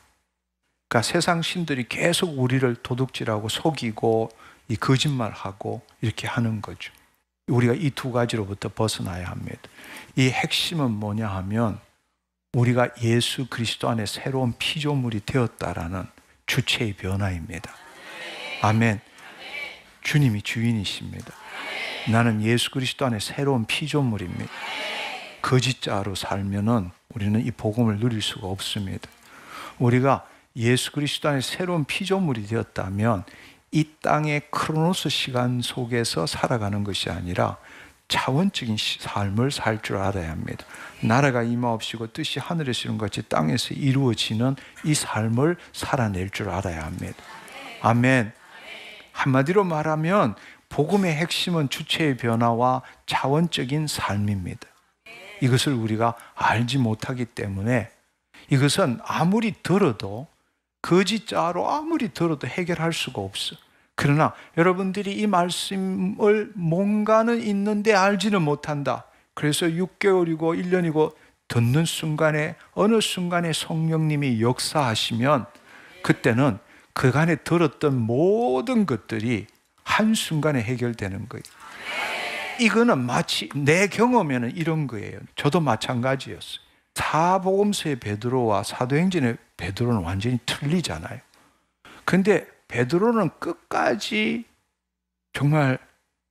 Speaker 1: 그러니까 세상 신들이 계속 우리를 도둑질하고 속이고 이 거짓말하고 이렇게 하는 거죠. 우리가 이 두 가지로부터 벗어나야 합니다. 이 핵심은 뭐냐 하면 우리가 예수 그리스도 안에 새로운 피조물이 되었다라는 주체의 변화입니다. 아멘. 주님이 주인이십니다. 나는 예수 그리스도 안에 새로운 피조물입니다. 거짓자로 살면은 우리는 이 복음을 누릴 수가 없습니다. 우리가 예수 그리스도 안에 새로운 피조물이 되었다면 이 땅의 크로노스 시간 속에서 살아가는 것이 아니라 차원적인 삶을 살 줄 알아야 합니다. 나라가 임하옵시고 뜻이 하늘에서 이룬 것 같이 땅에서 이루어지는 이 삶을 살아낼 줄 알아야 합니다. 아멘. 한마디로 말하면 복음의 핵심은 주체의 변화와 차원적인 삶입니다. 이것을 우리가 알지 못하기 때문에 이것은 아무리 들어도 거짓자로 아무리 들어도 해결할 수가 없어. 그러나 여러분들이 이 말씀을 뭔가는 있는데 알지는 못한다. 그래서 6개월이고 1년이고 듣는 순간에 어느 순간에 성령님이 역사하시면 그때는 그간에 들었던 모든 것들이 한순간에 해결되는 거예요. 이거는 마치 내 경험에는 이런 거예요. 저도 마찬가지였어요. 사복음서의 베드로와 사도행전의 베드로는 완전히 틀리잖아요. 근데 베드로는 끝까지 정말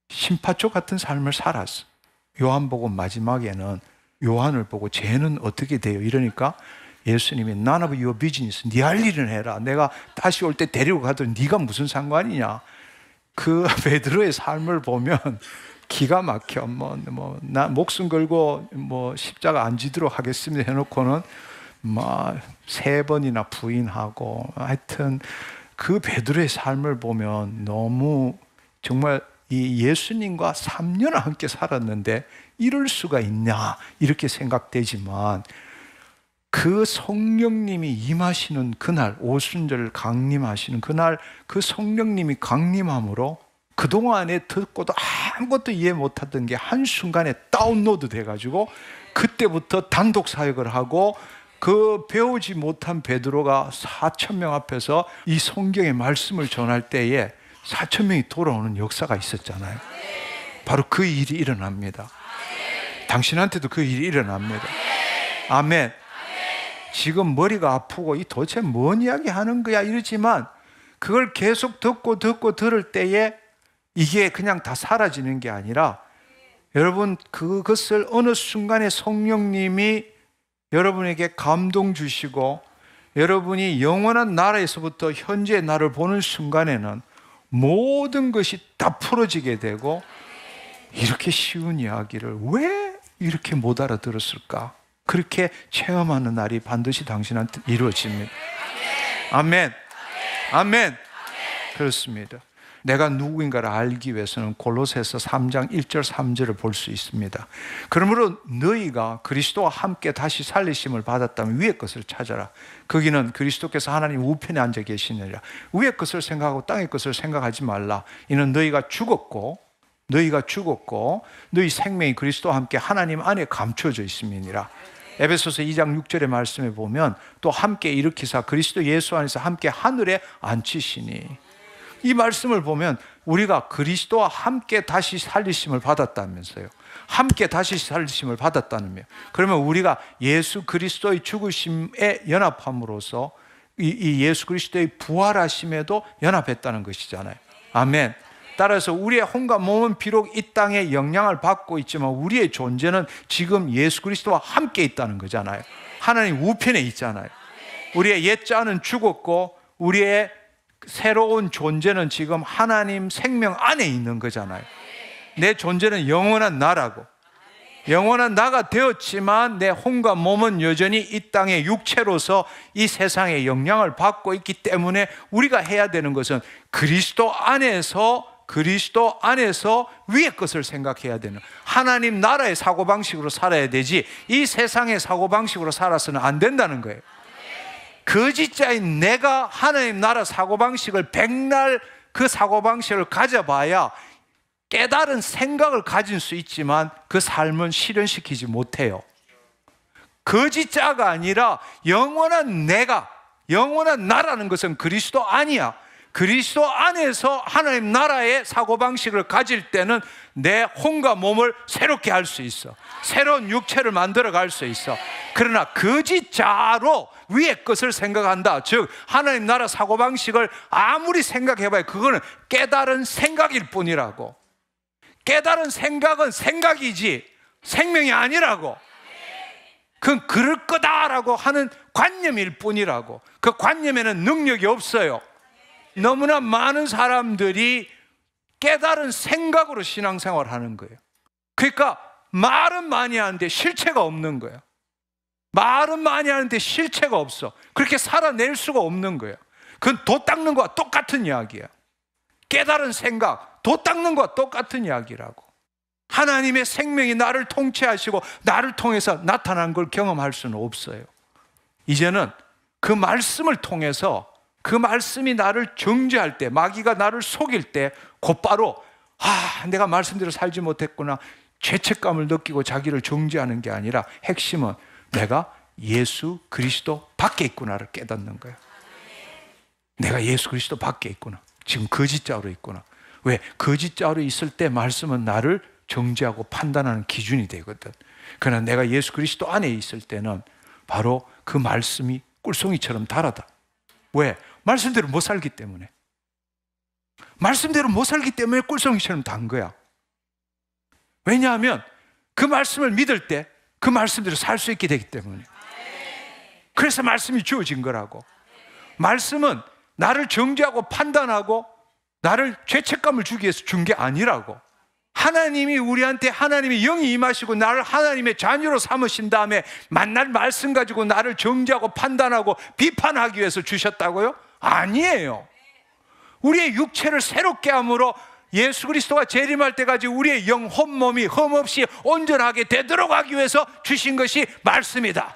Speaker 1: 심파초 같은 삶을 살았어. 요한복음 마지막에는 요한을 보고 쟤는 어떻게 돼요? 이러니까 예수님이 None of your business. 네 할 일은 해라. 내가 다시 올 때 데리고 가도 네가 무슨 상관이냐. 그 베드로의 삶을 보면 기가 막혀. 나 목숨 걸고 십자가 안 지도록 하겠습니다 해놓고는 막 3번이나 부인하고 하여튼 그 베드로의 삶을 보면 너무 정말 이 예수님과 3년을 함께 살았는데 이럴 수가 있냐 이렇게 생각되지만 그 성령님이 임하시는 그날 오순절 강림하시는 그날 그 성령님이 강림함으로 그동안에 듣고도 아무것도 이해 못하던 게 한순간에 다운로드 돼가지고 그때부터 단독 사역을 하고 그 배우지 못한 베드로가 4,000명 앞에서 이 성경의 말씀을 전할 때에 4,000명이 돌아오는 역사가 있었잖아요. 바로 그 일이 일어납니다. 당신한테도 그 일이 일어납니다. 아멘. 지금 머리가 아프고 이 도대체 뭔 이야기 하는 거야 이러지만 그걸 계속 듣고 들을 때에 이게 그냥 다 사라지는 게 아니라 여러분 그것을 어느 순간에 성령님이 여러분에게 감동 주시고 여러분이 영원한 나라에서부터 현재의 나를 보는 순간에는 모든 것이 다 풀어지게 되고 이렇게 쉬운 이야기를 왜 이렇게 못 알아들었을까? 그렇게 체험하는 날이 반드시 당신한테 이루어집니다. 아멘. 아멘. 그렇습니다. 내가 누구인가를 알기 위해서는 골로새서 3장 1절 3절을 볼 수 있습니다. 그러므로 너희가 그리스도와 함께 다시 살리심을 받았다면 위의 것을 찾아라. 거기는 그리스도께서 하나님 우편에 앉아 계시느니라. 위의 것을 생각하고 땅의 것을 생각하지 말라. 이는 너희가 죽었고 너희 생명이 그리스도와 함께 하나님 안에 감춰져 있음이니라. 에베소서 2장 6절의 말씀에 보면 또 함께 일으키사 그리스도 예수 안에서 함께 하늘에 앉히시니, 이 말씀을 보면 우리가 그리스도와 함께 다시 살리심을 받았다면서요. 함께 다시 살리심을 받았다는. 그러면 우리가 예수 그리스도의 죽으심에 연합함으로써 이 예수 그리스도의 부활하심에도 연합했다는 것이잖아요. 아멘. 따라서 우리의 혼과 몸은 비록 이 땅에 영향을 받고 있지만 우리의 존재는 지금 예수 그리스도와 함께 있다는 거잖아요. 하나님 우편에 있잖아요. 우리의 옛자는 죽었고 우리의 새로운 존재는 지금 하나님 생명 안에 있는 거잖아요. 내 존재는 영원한 나라고 영원한 나가 되었지만 내 혼과 몸은 여전히 이 땅의 육체로서 이 세상에 영향을 받고 있기 때문에 우리가 해야 되는 것은 그리스도 안에서 위의 것을 생각해야 되는 하나님 나라의 사고방식으로 살아야 되지 이 세상의 사고방식으로 살아서는 안 된다는 거예요. 거짓자인 내가 하나님 나라 사고방식을 백날 그 사고방식을 가져봐야 깨달은 생각을 가질 수 있지만 그 삶은 실현시키지 못해요. 거짓자가 아니라 영원한 내가, 영원한 나라는 것은 그리스도 아니야. 그리스도 안에서 하나님 나라의 사고방식을 가질 때는 내 혼과 몸을 새롭게 할 수 있어. 새로운 육체를 만들어 갈 수 있어. 그러나 거짓자로 위의 것을 생각한다. 즉 하나님 나라 사고방식을 아무리 생각해봐야 그거는 깨달은 생각일 뿐이라고. 깨달은 생각은 생각이지 생명이 아니라고. 그건 그럴 거다라고 하는 관념일 뿐이라고. 그 관념에는 능력이 없어요. 너무나 많은 사람들이 깨달은 생각으로 신앙생활을 하는 거예요. 그러니까 말은 많이 하는데 실체가 없는 거예요. 말은 많이 하는데 실체가 없어. 그렇게 살아낼 수가 없는 거예요. 그건 도 닦는 거와 똑같은 이야기예요. 깨달은 생각, 도 닦는 거와 똑같은 이야기라고. 하나님의 생명이 나를 통치하시고 나를 통해서 나타난 걸 경험할 수는 없어요. 이제는 그 말씀을 통해서 그 말씀이 나를 정죄할 때, 마귀가 나를 속일 때 곧바로 내가 말씀대로 살지 못했구나, 죄책감을 느끼고 자기를 정죄하는 게 아니라 핵심은 내가 예수 그리스도 밖에 있구나를 깨닫는 거예요. 내가 예수 그리스도 밖에 있구나. 지금 거짓자로 있구나. 왜? 거짓자로 있을 때 말씀은 나를 정죄하고 판단하는 기준이 되거든. 그러나 내가 예수 그리스도 안에 있을 때는 바로 그 말씀이 꿀송이처럼 달아다. 왜? 말씀대로 못 살기 때문에. 말씀대로 못 살기 때문에 꿀송이처럼 단 거야. 왜냐하면 그 말씀을 믿을 때 그 말씀대로 살 수 있게 되기 때문에. 그래서 말씀이 주어진 거라고. 말씀은 나를 정죄하고 판단하고 나를 죄책감을 주기 위해서 준 게 아니라고. 하나님이 우리한테 하나님의 영이 임하시고 나를 하나님의 자녀로 삼으신 다음에 만날 말씀 가지고 나를 정죄하고 판단하고 비판하기 위해서 주셨다고요? 아니에요. 우리의 육체를 새롭게 함으로 예수 그리스도가 재림할 때까지 우리의 영, 혼몸이 흠없이 온전하게 되도록 하기 위해서 주신 것이 말씀이다.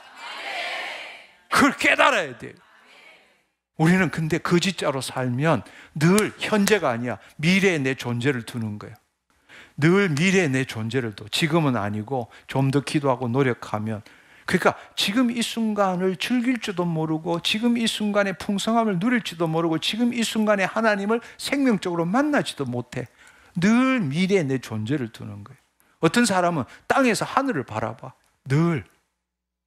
Speaker 1: 그걸 깨달아야 돼요. 우리는 근데 거짓자로 살면 늘 현재가 아니야, 미래에 내 존재를 두는 거예요. 늘 미래에 내 존재를 둬. 지금은 아니고 좀 더 기도하고 노력하면, 그러니까 지금 이 순간을 즐길 줄도 모르고 지금 이 순간의 풍성함을 누릴지도 모르고 지금 이 순간에 하나님을 생명적으로 만나지도 못해. 늘 미래에 내 존재를 두는 거예요. 어떤 사람은 땅에서 하늘을 바라봐. 늘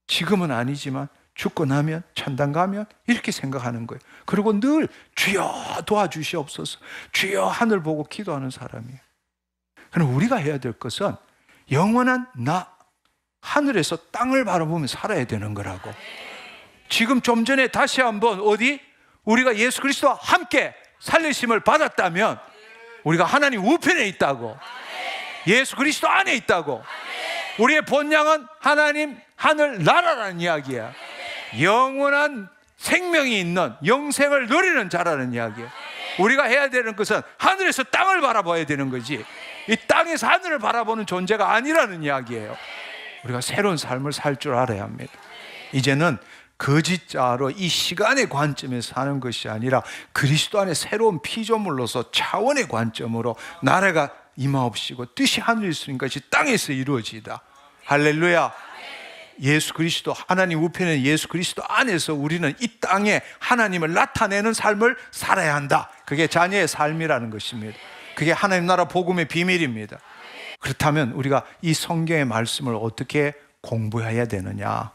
Speaker 1: 지금은 아니지만 죽고 나면 천당 가면 이렇게 생각하는 거예요. 그리고 늘 주여 도와주시옵소서, 주여 하늘 보고 기도하는 사람이에요. 그럼 우리가 해야 될 것은 영원한 나, 하늘에서 땅을 바라보며 살아야 되는 거라고. 지금 좀 전에 다시 한번 우리가 예수 그리스도와 함께 살리심을 받았다면 우리가 하나님 우편에 있다고, 예수 그리스도 안에 있다고. 우리의 본향은 하나님 하늘 나라라는 이야기야. 영원한 생명이 있는 영생을 누리는 자라는 이야기야. 우리가 해야 되는 것은 하늘에서 땅을 바라봐야 되는 거지, 이 땅에서 하늘을 바라보는 존재가 아니라는 이야기예요. 우리가 새로운 삶을 살 줄 알아야 합니다. 이제는 거짓자로 이 시간의 관점에서 사는 것이 아니라 그리스도 안에 새로운 피조물로서 차원의 관점으로 나라가 임하옵시고 뜻이 하늘에 있으니까 땅에서 이루어지다. 할렐루야. 예수 그리스도, 하나님 우편에 예수 그리스도 안에서 우리는 이 땅에 하나님을 나타내는 삶을 살아야 한다. 그게 자녀의 삶이라는 것입니다. 그게 하나님 나라 복음의 비밀입니다. 그렇다면 우리가 이 성경의 말씀을 어떻게 공부해야 되느냐?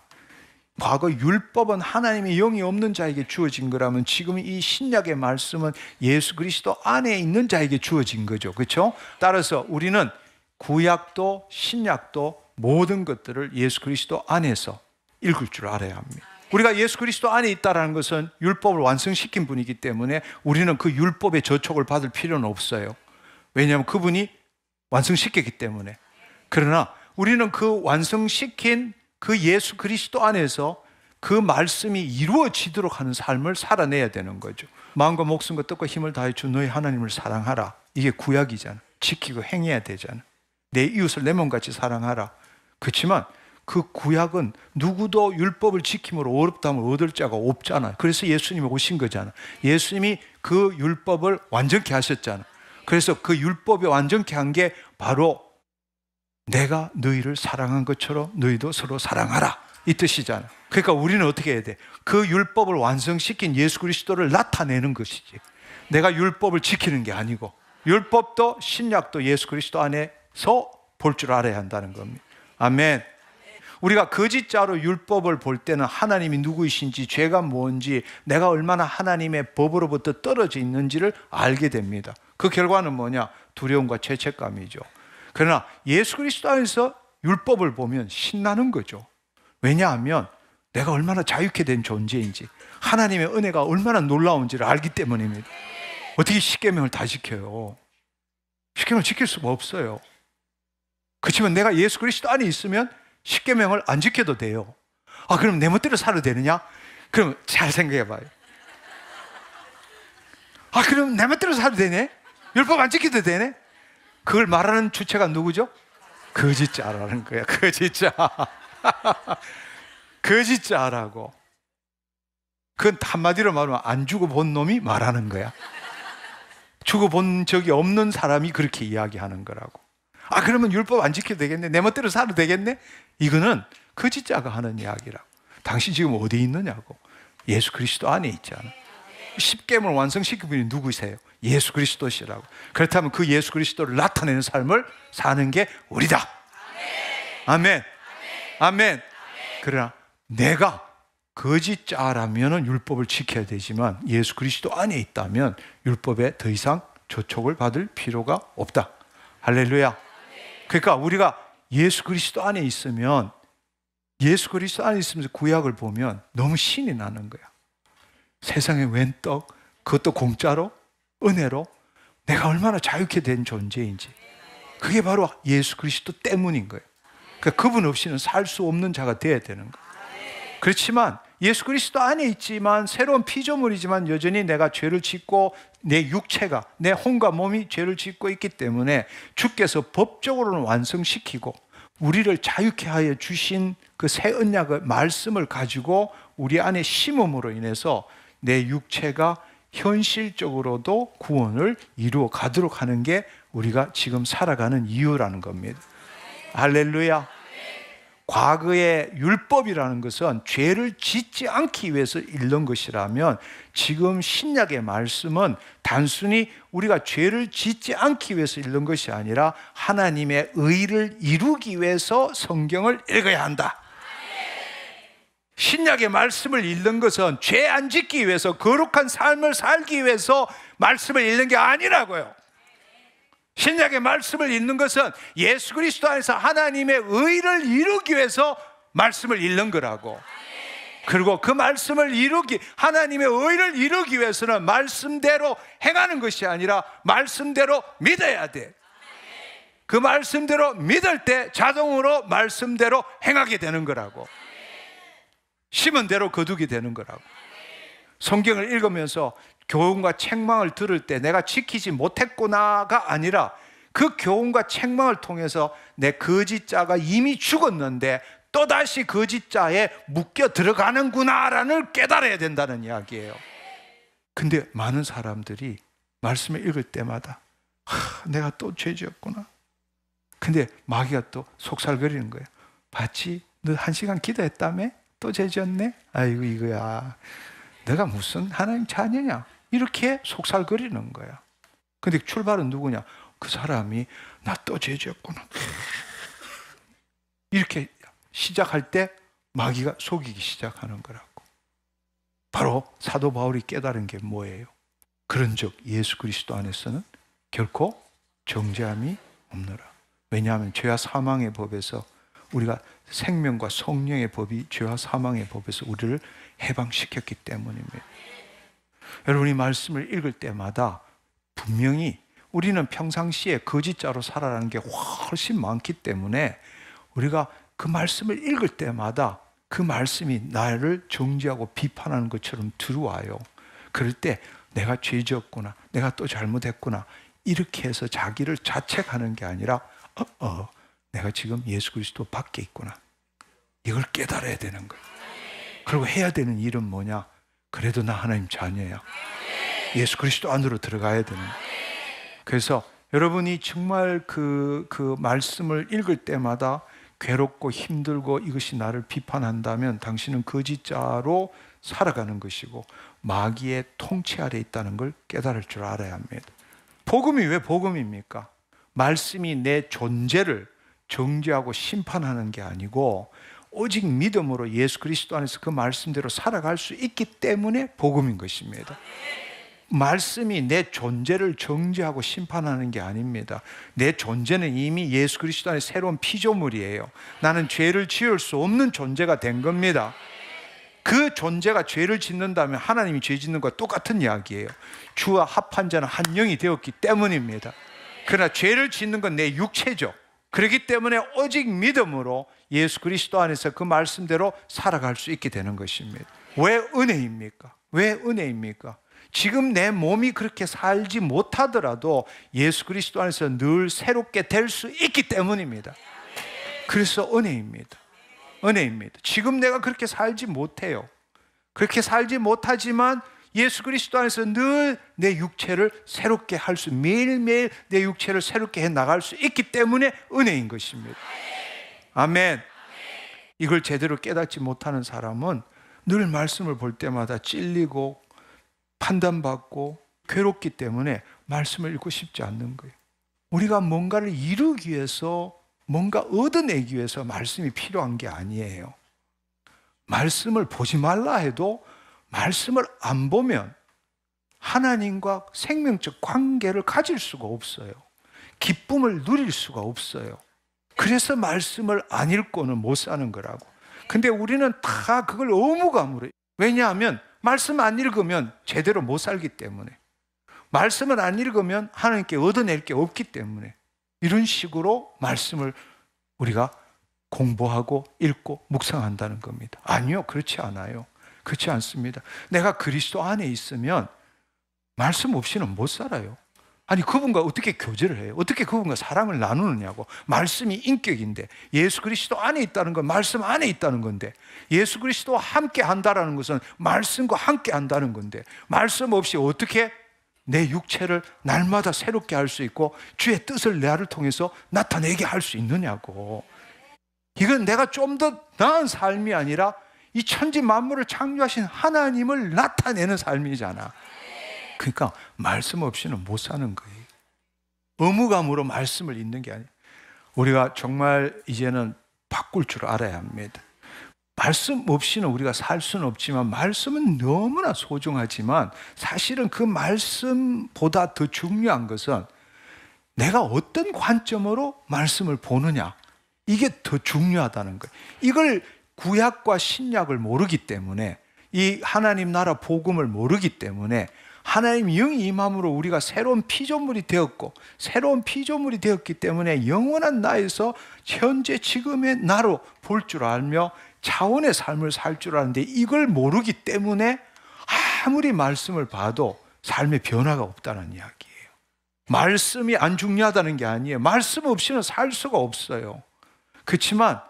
Speaker 1: 과거 율법은 하나님의 영이 없는 자에게 주어진 거라면 지금 이 신약의 말씀은 예수 그리스도 안에 있는 자에게 주어진 거죠. 그렇죠? 따라서 우리는 구약도 신약도 모든 것들을 예수 그리스도 안에서 읽을 줄 알아야 합니다. 우리가 예수 그리스도 안에 있다는 것은 율법을 완성시킨 분이기 때문에 우리는 그 율법의 저촉을 받을 필요는 없어요. 왜냐하면 그분이 완성시켰기 때문에. 그러나 우리는 그 완성시킨 그 예수 그리스도 안에서 그 말씀이 이루어지도록 하는 삶을 살아내야 되는 거죠. 마음과 목숨과 뜻과 힘을 다해 주 너희 하나님을 사랑하라. 이게 구약이잖아. 지키고 행해야 되잖아. 내 이웃을 내 몸같이 사랑하라. 그렇지만 그 구약은 누구도 율법을 지킴으로 어렵다함을 얻을 자가 없잖아. 그래서 예수님이 오신 거잖아. 예수님이 그 율법을 완전케 하셨잖아. 그래서 그 율법이 완전케 한 게 바로 내가 너희를 사랑한 것처럼 너희도 서로 사랑하라, 이 뜻이잖아. 그러니까 우리는 어떻게 해야 돼? 그 율법을 완성시킨 예수 그리스도를 나타내는 것이지, 내가 율법을 지키는 게 아니고. 율법도 신약도 예수 그리스도 안에서 볼 줄 알아야 한다는 겁니다. 아멘. 우리가 거짓자로 율법을 볼 때는 하나님이 누구이신지, 죄가 뭔지, 내가 얼마나 하나님의 법으로부터 떨어져 있는지를 알게 됩니다. 그 결과는 뭐냐? 두려움과 죄책감이죠. 그러나 예수 그리스도 안에서 율법을 보면 신나는 거죠. 왜냐하면 내가 얼마나 자유케 된 존재인지, 하나님의 은혜가 얼마나 놀라운지를 알기 때문입니다. 어떻게 십계명을 다 지켜요? 십계명을 지킬 수가 없어요. 그렇지만 내가 예수 그리스도 안에 있으면 십계명을 안 지켜도 돼요. 아, 그럼 내 멋대로 살아도 되느냐? 그럼 잘 생각해 봐요. 아, 그럼 내 멋대로 살아도 되네? 율법 안 지켜도 되네? 그걸 말하는 주체가 누구죠? 거짓자라는 거야. 거짓자. 거짓자라고. 그건 한마디로 말하면 안 죽어본 놈이 말하는 거야. 죽어본 적이 없는 사람이 그렇게 이야기하는 거라고. 아, 그러면 율법 안 지켜도 되겠네? 내 멋대로 살아도 되겠네? 이거는 거짓자가 하는 이야기라고. 당신 지금 어디 있느냐고. 예수 그리스도 안에 있잖아. 십계명을 완성시킨 분이 누구세요? 예수 그리스도시라고. 그렇다면 그 예수 그리스도를 나타내는 삶을 사는 게 우리다. 아멘. 아멘. 그러나 내가 거짓자라면 율법을 지켜야 되지만 예수 그리스도 안에 있다면 율법에 더 이상 조촉을 받을 필요가 없다. 할렐루야. 그러니까 우리가 예수 그리스도 안에 있으면, 예수 그리스도 안에 있으면서 구약을 보면 너무 신이 나는 거야. 세상에 웬 떡, 그것도 공짜로, 은혜로 내가 얼마나 자유케 된 존재인지. 그게 바로 예수 그리스도 때문인 거예요. 그러니까 그분 없이는 살 수 없는 자가 되어야 되는 거예요. 그렇지만 예수 그리스도 안에 있지만 새로운 피조물이지만 여전히 내가 죄를 짓고 내 육체가, 내 혼과 몸이 죄를 짓고 있기 때문에 주께서 법적으로는 완성시키고 우리를 자유케 하여 주신 그 새 언약의 말씀을 가지고 우리 안에 심음으로 인해서 내 육체가 현실적으로도 구원을 이루어 가도록 하는 게 우리가 지금 살아가는 이유라는 겁니다. 할렐루야. 과거의 율법이라는 것은 죄를 짓지 않기 위해서 읽는 것이라면 지금 신약의 말씀은 단순히 우리가 죄를 짓지 않기 위해서 읽는 것이 아니라 하나님의 의를 이루기 위해서 성경을 읽어야 한다. 신약의 말씀을 읽는 것은 죄 안 짓기 위해서, 거룩한 삶을 살기 위해서 말씀을 읽는 게 아니라고요. 신약의 말씀을 읽는 것은 예수 그리스도 안에서 하나님의 의를 이루기 위해서 말씀을 읽는 거라고. 그리고 그 말씀을 하나님의 의를 이루기 위해서는 말씀대로 행하는 것이 아니라 말씀대로 믿어야 돼. 그 말씀대로 믿을 때 자동으로 말씀대로 행하게 되는 거라고. 심은 대로 거두게 되는 거라고. 성경을 읽으면서 교훈과 책망을 들을 때 내가 지키지 못했구나가 아니라 그 교훈과 책망을 통해서 내 거짓자가 이미 죽었는데 또다시 거짓자에 묶여 들어가는구나라는 깨달아야 된다는 이야기예요. 근데 많은 사람들이 말씀을 읽을 때마다 내가 또 죄지었구나. 근데 마귀가 또 속살거리는 거예요. 봤지? 너 1시간 기도했다며? 또 죄지었네? 아이고 이거야. 내가 무슨 하나님 자녀냐? 이렇게 속살거리는 거야. 근데 출발은 누구냐? 그 사람이 나 또 죄지었구나. 이렇게 시작할 때 마귀가 속이기 시작하는 거라고. 바로 사도 바울이 깨달은 게 뭐예요? 그런즉 예수 그리스도 안에서는 결코 정죄함이 없노라. 왜냐하면 죄와 사망의 법에서 우리가 생명과 성령의 법이 죄와 사망의 법에서 우리를 해방시켰기 때문입니다. 여러분이 말씀을 읽을 때마다 분명히 우리는 평상시에 거짓자로 살아가는 게 훨씬 많기 때문에 우리가 그 말씀을 읽을 때마다 그 말씀이 나를 정죄하고 비판하는 것처럼 들어와요. 그럴 때 내가 죄지었구나, 내가 또 잘못했구나 이렇게 해서 자기를 자책하는 게 아니라 내가 지금 예수 그리스도 밖에 있구나. 이걸 깨달아야 되는 거예요. 그리고 해야 되는 일은 뭐냐? 그래도 나 하나님 자녀야. 예수 그리스도 안으로 들어가야 되는 거예요. 그래서 여러분이 정말 그 말씀을 읽을 때마다 괴롭고 힘들고 이것이 나를 비판한다면 당신은 거짓자로 살아가는 것이고 마귀의 통치 아래 있다는 걸 깨달을 줄 알아야 합니다. 복음이 왜 복음입니까? 말씀이 내 존재를 정죄하고 심판하는 게 아니고 오직 믿음으로 예수 그리스도 안에서 그 말씀대로 살아갈 수 있기 때문에 복음인 것입니다. 말씀이 내 존재를 정죄하고 심판하는 게 아닙니다. 내 존재는 이미 예수 그리스도 안에 새로운 피조물이에요. 나는 죄를 지을 수 없는 존재가 된 겁니다. 그 존재가 죄를 짓는다면 하나님이 죄 짓는 것과 똑같은 이야기예요. 주와 합한 자는 한 영이 되었기 때문입니다. 그러나 죄를 짓는 건 내 육체죠. 그렇기 때문에 오직 믿음으로 예수 그리스도 안에서 그 말씀대로 살아갈 수 있게 되는 것입니다. 왜 은혜입니까? 왜 은혜입니까? 지금 내 몸이 그렇게 살지 못하더라도 예수 그리스도 안에서 늘 새롭게 될 수 있기 때문입니다. 그래서 은혜입니다. 은혜입니다. 지금 내가 그렇게 살지 못해요. 그렇게 살지 못하지만 예수 그리스도 안에서 늘 내 육체를 새롭게 할 수, 매일매일 내 육체를 새롭게 해 나갈 수 있기 때문에 은혜인 것입니다. 아멘. 이걸 제대로 깨닫지 못하는 사람은 늘 말씀을 볼 때마다 찔리고 판단받고 괴롭기 때문에 말씀을 읽고 싶지 않는 거예요. 우리가 뭔가를 이루기 위해서, 뭔가 얻어내기 위해서 말씀이 필요한 게 아니에요. 말씀을 보지 말라 해도 말씀을 안 보면 하나님과 생명적 관계를 가질 수가 없어요. 기쁨을 누릴 수가 없어요. 그래서 말씀을 안 읽고는 못 사는 거라고. 근데 우리는 다 그걸 의무감으로, 왜냐하면 말씀 안 읽으면 제대로 못 살기 때문에, 말씀을 안 읽으면 하나님께 얻어낼 게 없기 때문에 이런 식으로 말씀을 우리가 공부하고 읽고 묵상한다는 겁니다. 아니요, 그렇지 않아요. 그렇지 않습니다. 내가 그리스도 안에 있으면 말씀 없이는 못 살아요. 아니, 그분과 어떻게 교제를 해요? 어떻게 그분과 사랑을 나누느냐고. 말씀이 인격인데, 예수 그리스도 안에 있다는 건 말씀 안에 있다는 건데, 예수 그리스도와 함께 한다는 것은 말씀과 함께 한다는 건데, 말씀 없이 어떻게 내 육체를 날마다 새롭게 할 수 있고 주의 뜻을 나를 통해서 나타내게 할 수 있느냐고. 이건 내가 좀 더 나은 삶이 아니라 이 천지 만물을 창조하신 하나님을 나타내는 삶이잖아. 그러니까 말씀 없이는 못 사는 거예요. 의무감으로 말씀을 읽는 게 아니에요. 우리가 정말 이제는 바꿀 줄 알아야 합니다. 말씀 없이는 우리가 살 수는 없지만 말씀은 너무나 소중하지만 사실은 그 말씀보다 더 중요한 것은 내가 어떤 관점으로 말씀을 보느냐, 이게 더 중요하다는 거예요. 이걸 구약과 신약을 모르기 때문에, 이 하나님 나라 복음을 모르기 때문에 하나님 영이 임함으로 우리가 새로운 피조물이 되었고, 새로운 피조물이 되었기 때문에 영원한 나에서 현재 지금의 나로 볼 줄 알며 차원의 삶을 살 줄 아는데, 이걸 모르기 때문에 아무리 말씀을 봐도 삶의 변화가 없다는 이야기예요. 말씀이 안 중요하다는 게 아니에요. 말씀 없이는 살 수가 없어요. 그렇지만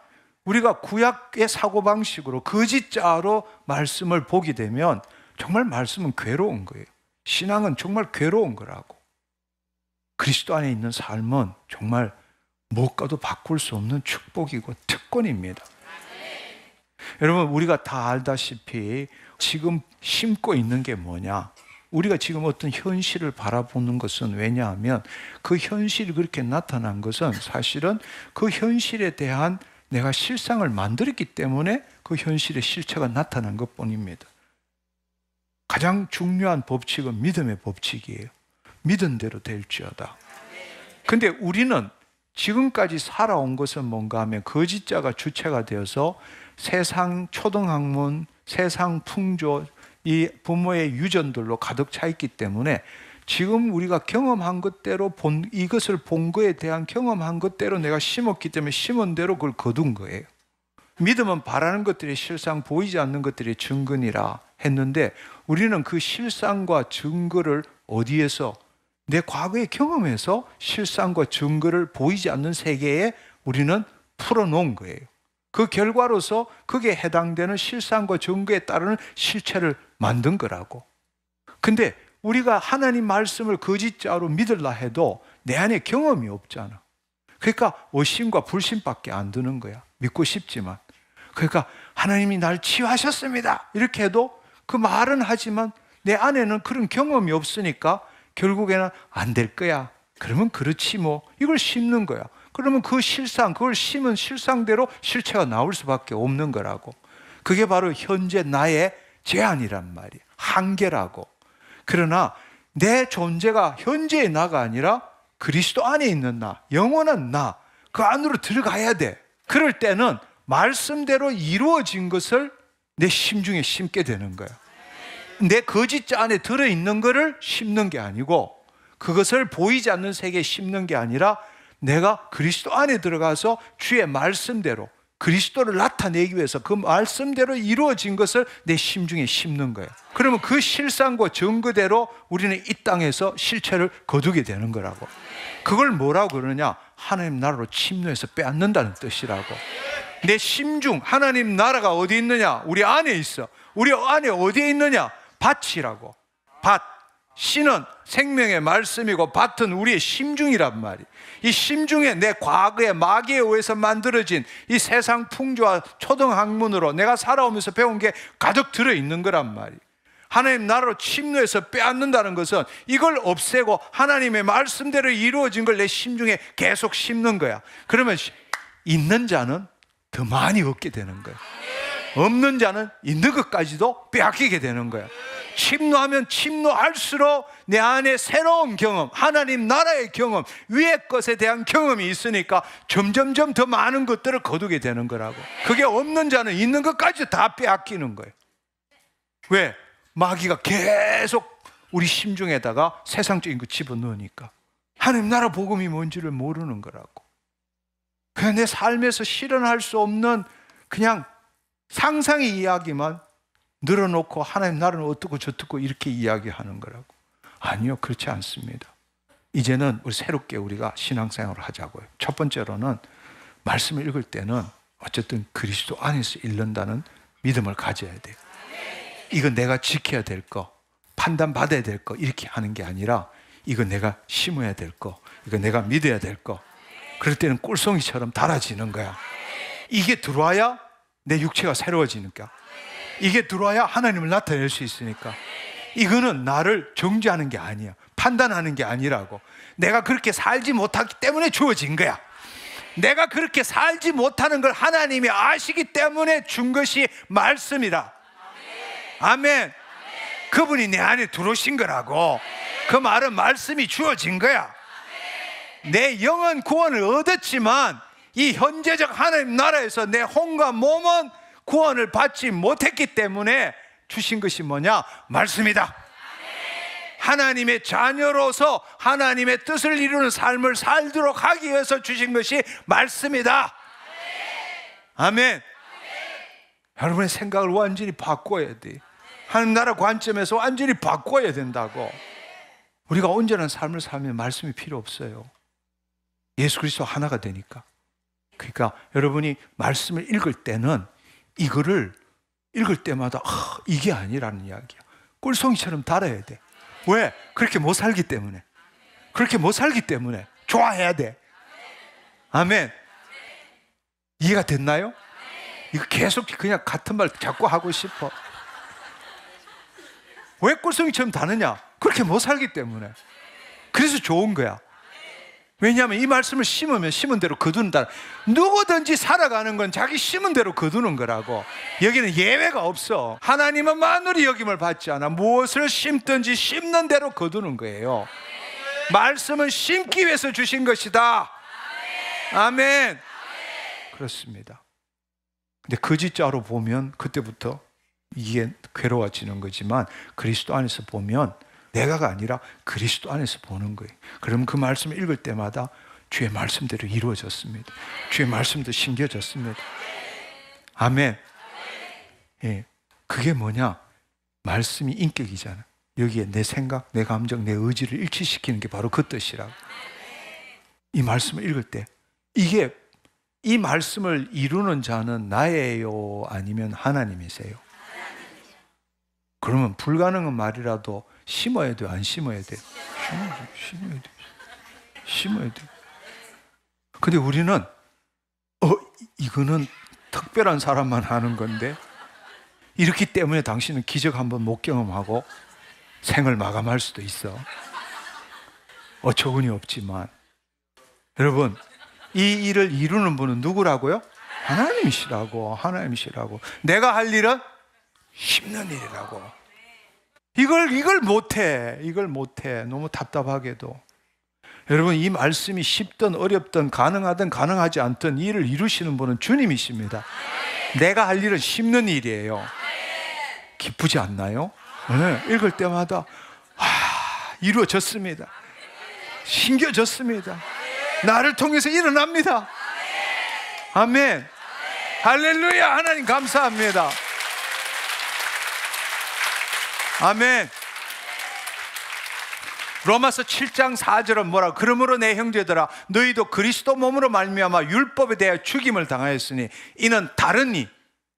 Speaker 1: 우리가 구약의 사고방식으로 거짓자로 말씀을 보게 되면 정말 말씀은 괴로운 거예요. 신앙은 정말 괴로운 거라고. 그리스도 안에 있는 삶은 정말 무엇과도 바꿀 수 없는 축복이고 특권입니다. 여러분, 우리가 다 알다시피 지금 심고 있는 게 뭐냐? 우리가 지금 어떤 현실을 바라보는 것은, 왜냐하면 그 현실이 그렇게 나타난 것은 사실은 그 현실에 대한 내가 실상을 만들었기 때문에 그 현실의 실체가 나타난 것뿐입니다. 가장 중요한 법칙은 믿음의 법칙이에요. 믿은 대로 될지어다. 근데 우리는 지금까지 살아온 것은 뭔가 하면 거짓자가 주체가 되어서 세상 초등학문, 세상 풍조, 이 부모의 유전들로 가득 차 있기 때문에 지금 우리가 경험한 것대로 이것을 본 거에 대한 경험한 것대로 내가 심었기 때문에 심은 대로 그걸 거둔 거예요. 믿음은 바라는 것들이 실상, 보이지 않는 것들이 증거니라 했는데, 우리는 그 실상과 증거를 어디에서, 내 과거의 경험에서 실상과 증거를 보이지 않는 세계에 우리는 풀어놓은 거예요. 그 결과로서 거기에 해당되는 실상과 증거에 따르는 실체를 만든 거라고. 근데 우리가 하나님 말씀을 거짓자로 믿으려 해도 내 안에 경험이 없잖아. 그러니까 의심과 불신밖에 안 드는 거야. 믿고 싶지만. 그러니까 하나님이 날 치유하셨습니다 이렇게 해도 그 말은 하지만 내 안에는 그런 경험이 없으니까 결국에는 안 될 거야. 그러면 그렇지 뭐, 이걸 심는 거야. 그러면 그 실상, 그걸 심은 실상대로 실체가 나올 수밖에 없는 거라고. 그게 바로 현재 나의 제한이란 말이에요. 한계라고. 그러나 내 존재가 현재의 나가 아니라 그리스도 안에 있는 나, 영원한 나, 그 안으로 들어가야 돼. 그럴 때는 말씀대로 이루어진 것을 내 심중에 심게 되는 거야. 내 거짓자 안에 들어있는 거를 심는 게 아니고, 그것을 보이지 않는 세계에 심는 게 아니라 내가 그리스도 안에 들어가서 주의 말씀대로 그리스도를 나타내기 위해서 그 말씀대로 이루어진 것을 내 심중에 심는 거예요. 그러면 그 실상과 증거대로 우리는 이 땅에서 실체를 거두게 되는 거라고. 그걸 뭐라고 그러냐? 하나님 나라로 침노해서 빼앗는다는 뜻이라고. 내 심중, 하나님 나라가 어디 있느냐? 우리 안에 있어. 우리 안에 어디에 있느냐? 밭이라고. 밭. 씨는 생명의 말씀이고 밭은 우리의 심중이란 말이에요. 이 심중에 내 과거의 마귀에 의해서 만들어진 이 세상 풍조와 초등학문으로 내가 살아오면서 배운 게 가득 들어있는 거란 말이에요. 하나님 나라로 침노해서 빼앗는다는 것은 이걸 없애고 하나님의 말씀대로 이루어진 걸 내 심중에 계속 심는 거야. 그러면 있는 자는 더 많이 얻게 되는 거야. 없는 자는 있는 것까지도 빼앗기게 되는 거야. 침노하면 침노할수록 내 안에 새로운 경험, 하나님 나라의 경험, 위의 것에 대한 경험이 있으니까 점점점 더 많은 것들을 거두게 되는 거라고. 그게 없는 자는 있는 것까지 다 빼앗기는 거예요. 왜? 마귀가 계속 우리 심중에다가 세상적인 거 집어넣으니까. 하나님 나라 복음이 뭔지를 모르는 거라고. 그냥 내 삶에서 실현할 수 없는 그냥 상상의 이야기만 늘어놓고 하나님 나라는 어떻고 저떻고 이렇게 이야기하는 거라고. 아니요, 그렇지 않습니다. 이제는 우리 새롭게 우리가 신앙생활을 하자고요. 첫 번째로는 말씀을 읽을 때는 어쨌든 그리스도 안에서 읽는다는 믿음을 가져야 돼요. 이건 내가 지켜야 될 거, 판단받아야 될 거 이렇게 하는 게 아니라 이건 내가 심어야 될 거, 이건 내가 믿어야 될 거. 그럴 때는 꿀송이처럼 달아지는 거야. 이게 들어와야 내 육체가 새로워지니까. 이게 들어와야 하나님을 나타낼 수 있으니까. 이거는 나를 정죄하는 게 아니야. 판단하는 게 아니라고. 내가 그렇게 살지 못하기 때문에 주어진 거야. 내가 그렇게 살지 못하는 걸 하나님이 아시기 때문에 준 것이 말씀이라. 아멘. 그분이 내 안에 들어오신 거라고. 그 말은 말씀이 주어진 거야. 내 영은 구원을 얻었지만 이 현재적 하나님 나라에서 내 혼과 몸은 구원을 받지 못했기 때문에 주신 것이 뭐냐? 말씀이다. 하나님의 자녀로서 하나님의 뜻을 이루는 삶을 살도록 하기 위해서 주신 것이 말씀이다. 아멘. 여러분의 생각을 완전히 바꿔야 돼. 하나님 나라 관점에서 완전히 바꿔야 된다고. 우리가 온전한 삶을 살면 말씀이 필요 없어요. 예수 그리스도 하나가 되니까. 그러니까 여러분이 말씀을 읽을 때는 이거를 읽을 때마다 이게 아니라는 이야기야. 꿀송이처럼 달아야 돼. 왜? 그렇게 못 살기 때문에. 그렇게 못 살기 때문에 좋아해야 돼. 아멘. 이해가 됐나요? 이거 계속 그냥 같은 말 자꾸 하고 싶어. 왜 꿀송이처럼 다느냐? 그렇게 못 살기 때문에. 그래서 좋은 거야. 왜냐하면 이 말씀을 심으면 심은 대로 거둔다. 누구든지 살아가는 건 자기 심은 대로 거두는 거라고. 여기는 예외가 없어. 하나님은 만물이 여김을 받지 않아. 무엇을 심든지 심는 대로 거두는 거예요. 말씀은 심기 위해서 주신 것이다. 아멘. 그렇습니다. 근데 거짓자로 보면 그때부터 이게 괴로워지는 거지만 그리스도 안에서 보면 내가가 아니라 그리스도 안에서 보는 거예요. 그럼 그 말씀을 읽을 때마다 주의 말씀대로 이루어졌습니다. 주의 말씀도 심겨졌습니다. 아멘. 예, 그게 뭐냐? 말씀이 인격이잖아. 여기에 내 생각, 내 감정, 내 의지를 일치시키는 게 바로 그 뜻이라고. 이 말씀을 읽을 때 이게 이 말씀을 이루는 자는 나예요? 아니면 하나님이세요? 그러면 불가능한 말이라도 심어야 돼요? 안 심어야 돼요? 심어야 돼요. 심어야 돼요. 근데 우리는 이거는 특별한 사람만 하는 건데 이렇기 때문에 당신은 기적 한번 못 경험하고 생을 마감할 수도 있어. 어처구니 없지만 여러분, 이 일을 이루는 분은 누구라고요? 하나님이시라고. 하나님이시라고. 내가 할 일은 심는 일이라고. 이걸 못해. 이걸 못해. 너무 답답하게도. 여러분, 이 말씀이 쉽든 어렵든 가능하든 가능하지 않든 이 일을 이루시는 분은 주님이십니다. 내가 할 일은 심는 일이에요. 기쁘지 않나요? 네, 읽을 때마다 이루어졌습니다. 신겨졌습니다. 나를 통해서 일어납니다. 아멘. 할렐루야. 하나님 감사합니다. 아멘. 로마서 7장 4절은 뭐라? 그러므로 내 형제들아 너희도 그리스도 몸으로 말미암아 율법에 대하여 죽임을 당하였으니 이는 다른 이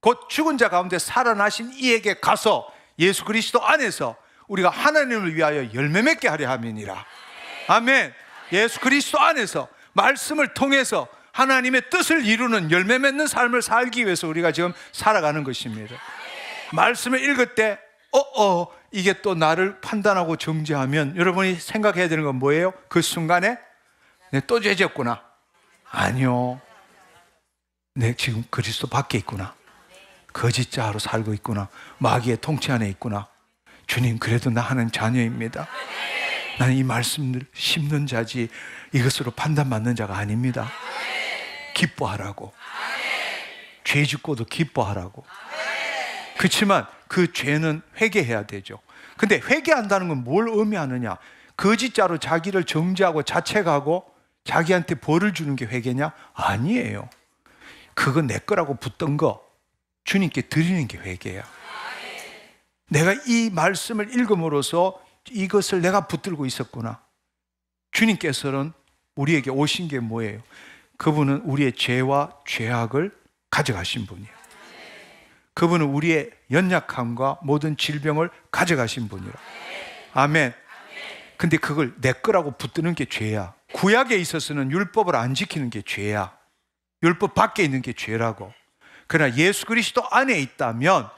Speaker 1: 곧 죽은 자 가운데 살아나신 이에게 가서 예수 그리스도 안에서 우리가 하나님을 위하여 열매 맺게 하려 함이니라. 아멘. 예수 그리스도 안에서 말씀을 통해서 하나님의 뜻을 이루는 열매 맺는 삶을 살기 위해서 우리가 지금 살아가는 것입니다. 말씀을 읽을 때 이게 또 나를 판단하고 정죄하면 여러분이 생각해야 되는 건 뭐예요? 그 순간에 내가 또 죄졌구나. 아니요. 내 지금 그리스도 밖에 있구나. 거짓자로 살고 있구나. 마귀의 통치 안에 있구나. 주님, 그래도 나 하나님 자녀입니다. 나는 이 말씀을 심는 자지 이것으로 판단받는 자가 아닙니다. 기뻐하라고. 죄 짓고도 기뻐하라고. 그렇지만 그 죄는 회개해야 되죠. 근데 회개한다는 건 뭘 의미하느냐? 거짓자로 자기를 정죄하고 자책하고 자기한테 벌을 주는 게 회개냐? 아니에요. 그거 내 거라고 붙던 거 주님께 드리는 게 회개야. 내가 이 말씀을 읽음으로써 이것을 내가 붙들고 있었구나. 주님께서는 우리에게 오신 게 뭐예요? 그분은 우리의 죄와 죄악을 가져가신 분이에요. 그분은 우리의 연약함과 모든 질병을 가져가신 분이라. 아멘. 근데 그걸 내 거라고 붙드는 게 죄야. 구약에 있어서는 율법을 안 지키는 게 죄야. 율법 밖에 있는 게 죄라고. 그러나 예수 그리스도 안에 있다면,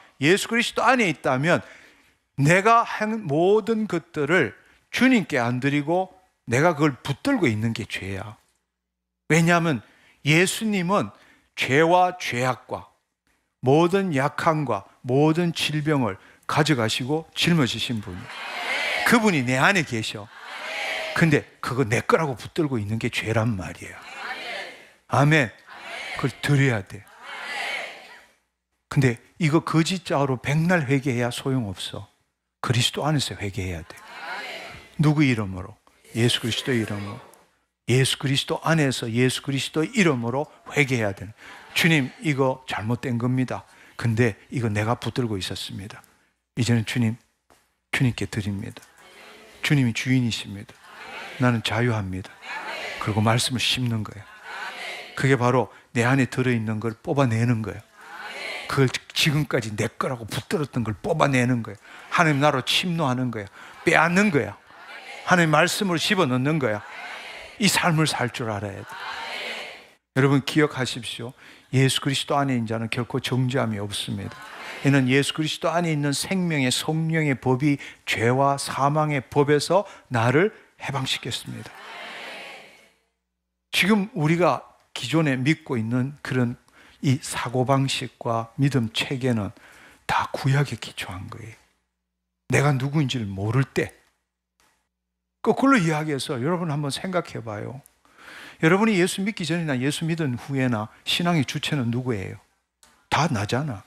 Speaker 1: 내가 한 모든 것들을 주님께 안 드리고 내가 그걸 붙들고 있는 게 죄야. 왜냐하면 예수님은 죄와 죄악과 모든 약함과 모든 질병을 가져가시고 짊어지신 분이에요. 그분이 내 안에 계셔. 근데 그거 내 거라고 붙들고 있는 게 죄란 말이에요. 아멘. 그걸 드려야 돼. 근데 이거 거짓자로 백날 회개해야 소용없어. 그리스도 안에서 회개해야 돼. 누구 이름으로? 예수 그리스도 이름으로. 예수 그리스도 안에서 예수 그리스도 이름으로 회개해야 되는. 주님, 이거 잘못된 겁니다. 근데 이거 내가 붙들고 있었습니다. 이제는 주님께 드립니다. 주님이 주인이십니다. 나는 자유합니다. 그리고 말씀을 심는 거예요. 그게 바로 내 안에 들어있는 걸 뽑아내는 거예요. 그걸 지금까지 내 거라고 붙들었던 걸 뽑아내는 거예요. 하나님 나로 침노하는 거예요. 빼앗는 거야. 하나님 말씀으로 집어넣는 거야. 이 삶을 살 줄 알아야 돼. 여러분 기억하십시오. 예수 그리스도 안에 있는 자는 결코 정죄함이 없습니다. 이는 예수 그리스도 안에 있는 생명의 성령의 법이 죄와 사망의 법에서 나를 해방시켰습니다. 지금 우리가 기존에 믿고 있는 그런 이 사고방식과 믿음 체계는 다 구약에 기초한 거예요. 내가 누구인지를 모를 때 거꾸로 이야기해서 여러분 한번 생각해 봐요. 여러분이 예수 믿기 전이나 예수 믿은 후에나 신앙의 주체는 누구예요? 다 나잖아.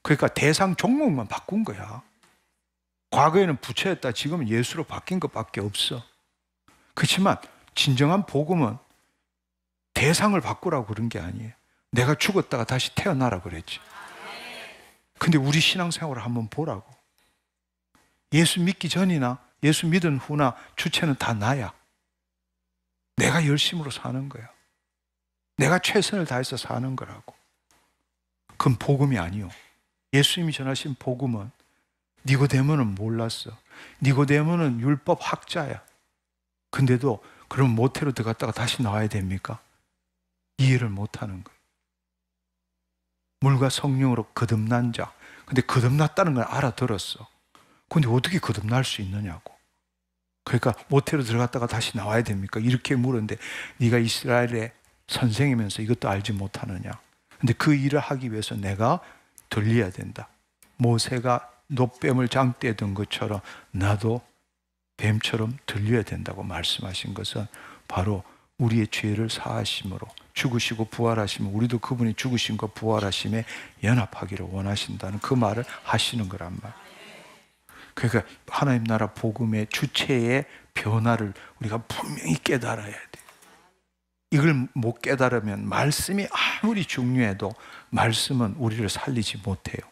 Speaker 1: 그러니까 대상 종목만 바꾼 거야. 과거에는 부처였다, 지금은 예수로 바뀐 것밖에 없어. 그렇지만 진정한 복음은 대상을 바꾸라고 그런 게 아니에요. 내가 죽었다가 다시 태어나라 그랬지. 근데 우리 신앙생활을 한번 보라고. 예수 믿기 전이나 예수 믿은 후나 주체는 다 나야. 내가 열심으로 사는 거야. 내가 최선을 다해서 사는 거라고. 그건 복음이 아니요. 예수님이 전하신 복음은 니고데모는 몰랐어. 니고데모는 율법 학자야. 근데도 그럼 모태로 들어갔다가 다시 나와야 됩니까? 이해를 못하는 거예요. 물과 성령으로 거듭난 자. 근데 거듭났다는 걸 알아들었어. 근데 어떻게 거듭날 수 있느냐고. 그러니까 모태로 들어갔다가 다시 나와야 됩니까? 이렇게 물었는데 네가 이스라엘의 선생이면서 이것도 알지 못하느냐. 근데 그 일을 하기 위해서 내가 들려야 된다. 모세가 놋뱀을 장대에 든 것처럼 나도 뱀처럼 들려야 된다고 말씀하신 것은 바로 우리의 죄를 사하심으로 죽으시고 부활하시면 우리도 그분이 죽으신 것 부활하심에 연합하기를 원하신다는 그 말을 하시는 거란 말. 그러니까 하나님 나라 복음의 주체의 변화를 우리가 분명히 깨달아야 돼. 이걸 못 깨달으면 말씀이 아무리 중요해도 말씀은 우리를 살리지 못해요.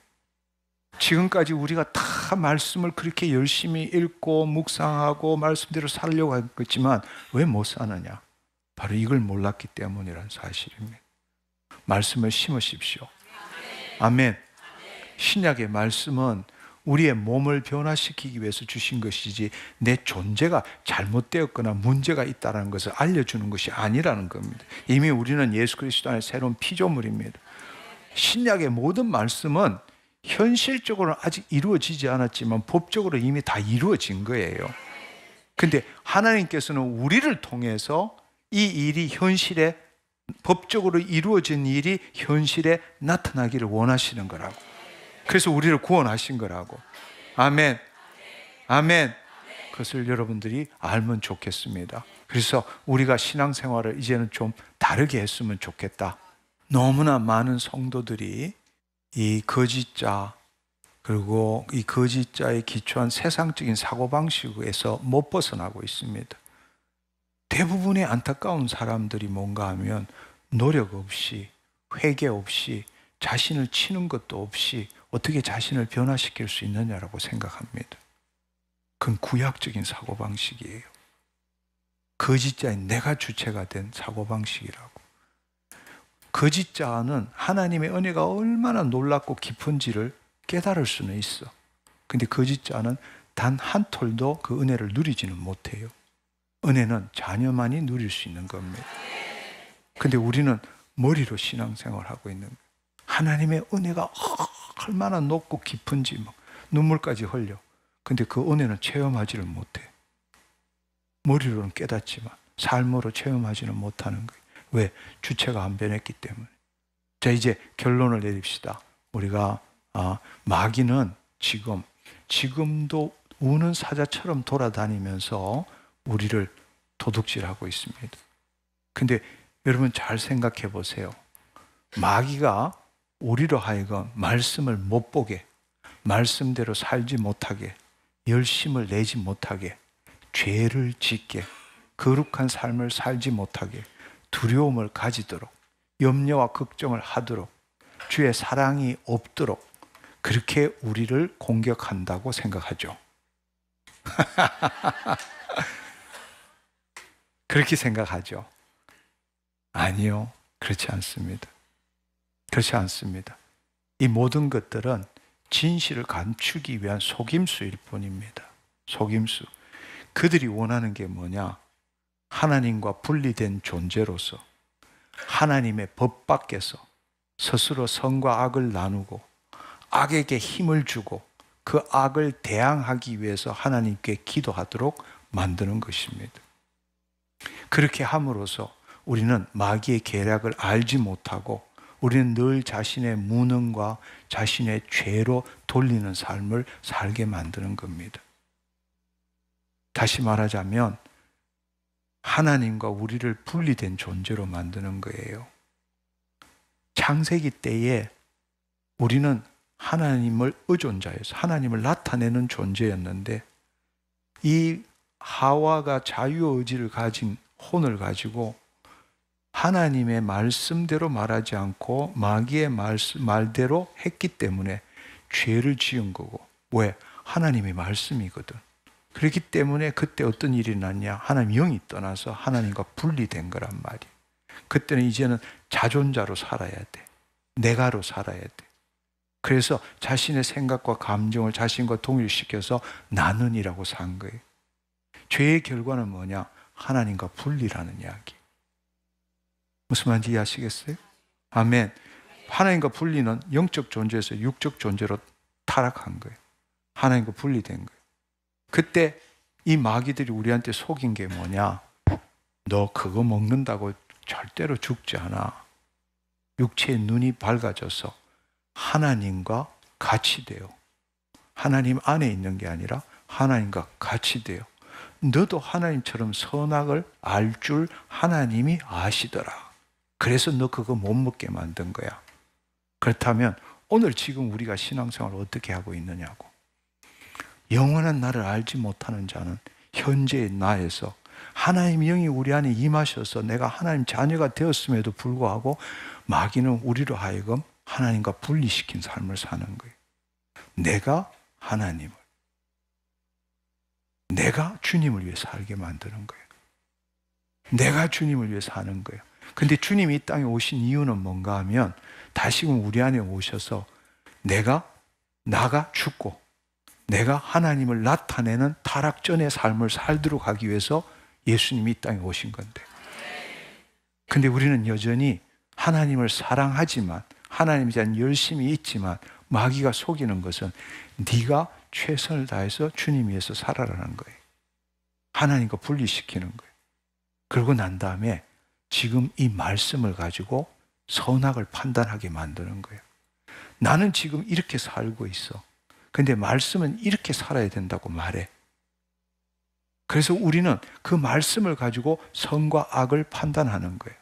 Speaker 1: 지금까지 우리가 다 말씀을 그렇게 열심히 읽고 묵상하고 말씀대로 살려고 했지만 왜 못 사느냐? 바로 이걸 몰랐기 때문이라는 사실입니다. 말씀을 심으십시오. 아멘. 신약의 말씀은 우리의 몸을 변화시키기 위해서 주신 것이지 내 존재가 잘못되었거나 문제가 있다는 것을 알려주는 것이 아니라는 겁니다. 이미 우리는 예수 그리스도 안에 새로운 피조물입니다. 신약의 모든 말씀은 현실적으로는 아직 이루어지지 않았지만 법적으로 이미 다 이루어진 거예요. 근데 하나님께서는 우리를 통해서 이 일이 현실에, 법적으로 이루어진 일이 현실에 나타나기를 원하시는 거라고. 그래서 우리를 구원하신 거라고. 아멘. 아멘. 그것을 여러분들이 알면 좋겠습니다. 그래서 우리가 신앙생활을 이제는 좀 다르게 했으면 좋겠다. 너무나 많은 성도들이 이 거짓자, 그리고 이 거짓자에 기초한 세상적인 사고방식에서 못 벗어나고 있습니다. 대부분의 안타까운 사람들이 뭔가 하면 노력 없이, 회개 없이, 자신을 치는 것도 없이 어떻게 자신을 변화시킬 수 있느냐라고 생각합니다. 그건 구약적인 사고방식이에요. 거짓자인 내가 주체가 된 사고방식이라고. 거짓자는 하나님의 은혜가 얼마나 놀랍고 깊은지를 깨달을 수는 있어. 근데 거짓자는 단 한 톨도 그 은혜를 누리지는 못해요. 은혜는 자녀만이 누릴 수 있는 겁니다. 근데 우리는 머리로 신앙생활하고 있는 거예요. 하나님의 은혜가 얼마나 높고 깊은지 막 눈물까지 흘려. 근데 그 은혜는 체험하지를 못해. 머리로는 깨닫지만 삶으로 체험하지는 못하는 거예요. 왜? 주체가 안 변했기 때문에. 자, 이제 결론을 내립시다. 우리가 마귀는 지금도 우는 사자처럼 돌아다니면서 우리를 도둑질하고 있습니다. 근데 여러분 잘 생각해 보세요. 마귀가 우리로 하여금 말씀을 못 보게, 말씀대로 살지 못하게, 열심을 내지 못하게, 죄를 짓게, 거룩한 삶을 살지 못하게, 두려움을 가지도록, 염려와 걱정을 하도록, 주의 사랑이 없도록 그렇게 우리를 공격한다고 생각하죠. 그렇게 생각하죠. 아니요, 그렇지 않습니다. 그렇지 않습니다. 이 모든 것들은 진실을 감추기 위한 속임수일 뿐입니다. 속임수. 그들이 원하는 게 뭐냐? 하나님과 분리된 존재로서 하나님의 법 밖에서 스스로 선과 악을 나누고 악에게 힘을 주고 그 악을 대항하기 위해서 하나님께 기도하도록 만드는 것입니다. 그렇게 함으로써 우리는 마귀의 계략을 알지 못하고 우리는 늘 자신의 무능과 자신의 죄로 돌리는 삶을 살게 만드는 겁니다. 다시 말하자면 하나님과 우리를 분리된 존재로 만드는 거예요. 창세기 때에 우리는 하나님을 의존자여서 하나님을 나타내는 존재였는데 이 하와가 자유의지를 가진 혼을 가지고 하나님의 말씀대로 말하지 않고 마귀의 말대로 했기 때문에 죄를 지은 거고. 왜? 하나님의 말씀이거든. 그렇기 때문에 그때 어떤 일이 났냐? 하나님 영이 떠나서 하나님과 분리된 거란 말이에요. 그때는 이제는 자존자로 살아야 돼. 내가로 살아야 돼. 그래서 자신의 생각과 감정을 자신과 동일시켜서 나는이라고 산 거예요. 죄의 결과는 뭐냐? 하나님과 분리라는 이야기. 무슨 말인지 이해하시겠어요? 아멘. 하나님과 분리는 영적 존재에서 육적 존재로 타락한 거예요. 하나님과 분리된 거예요. 그때 이 마귀들이 우리한테 속인 게 뭐냐? 너 그거 먹는다고 절대로 죽지 않아. 육체의 눈이 밝아져서 하나님과 같이 돼요. 하나님 안에 있는 게 아니라 하나님과 같이 돼요. 너도 하나님처럼 선악을 알 줄 하나님이 아시더라. 그래서 너 그거 못 먹게 만든 거야. 그렇다면 오늘 지금 우리가 신앙생활을 어떻게 하고 있느냐고. 영원한 나를 알지 못하는 자는 현재의 나에서 하나님 영이 우리 안에 임하셔서 내가 하나님 자녀가 되었음에도 불구하고 마귀는 우리로 하여금 하나님과 분리시킨 삶을 사는 거예요. 내가 하나님을, 내가 주님을 위해 살게 만드는 거예요. 내가 주님을 위해 사는 거예요. 근데 주님이 이 땅에 오신 이유는 뭔가 하면 다시금 우리 안에 오셔서 나가 죽고 내가 하나님을 나타내는 타락전의 삶을 살도록 하기 위해서 예수님이 이 땅에 오신 건데, 근데 우리는 여전히 하나님을 사랑하지만 하나님에 대한 열심이 있지만 마귀가 속이는 것은 네가 최선을 다해서 주님 위해서 살아라는 거예요. 하나님과 분리시키는 거예요. 그러고 난 다음에 지금 이 말씀을 가지고 선악을 판단하게 만드는 거예요. 나는 지금 이렇게 살고 있어. 근데 말씀은 이렇게 살아야 된다고 말해. 그래서 우리는 그 말씀을 가지고 선과 악을 판단하는 거예요.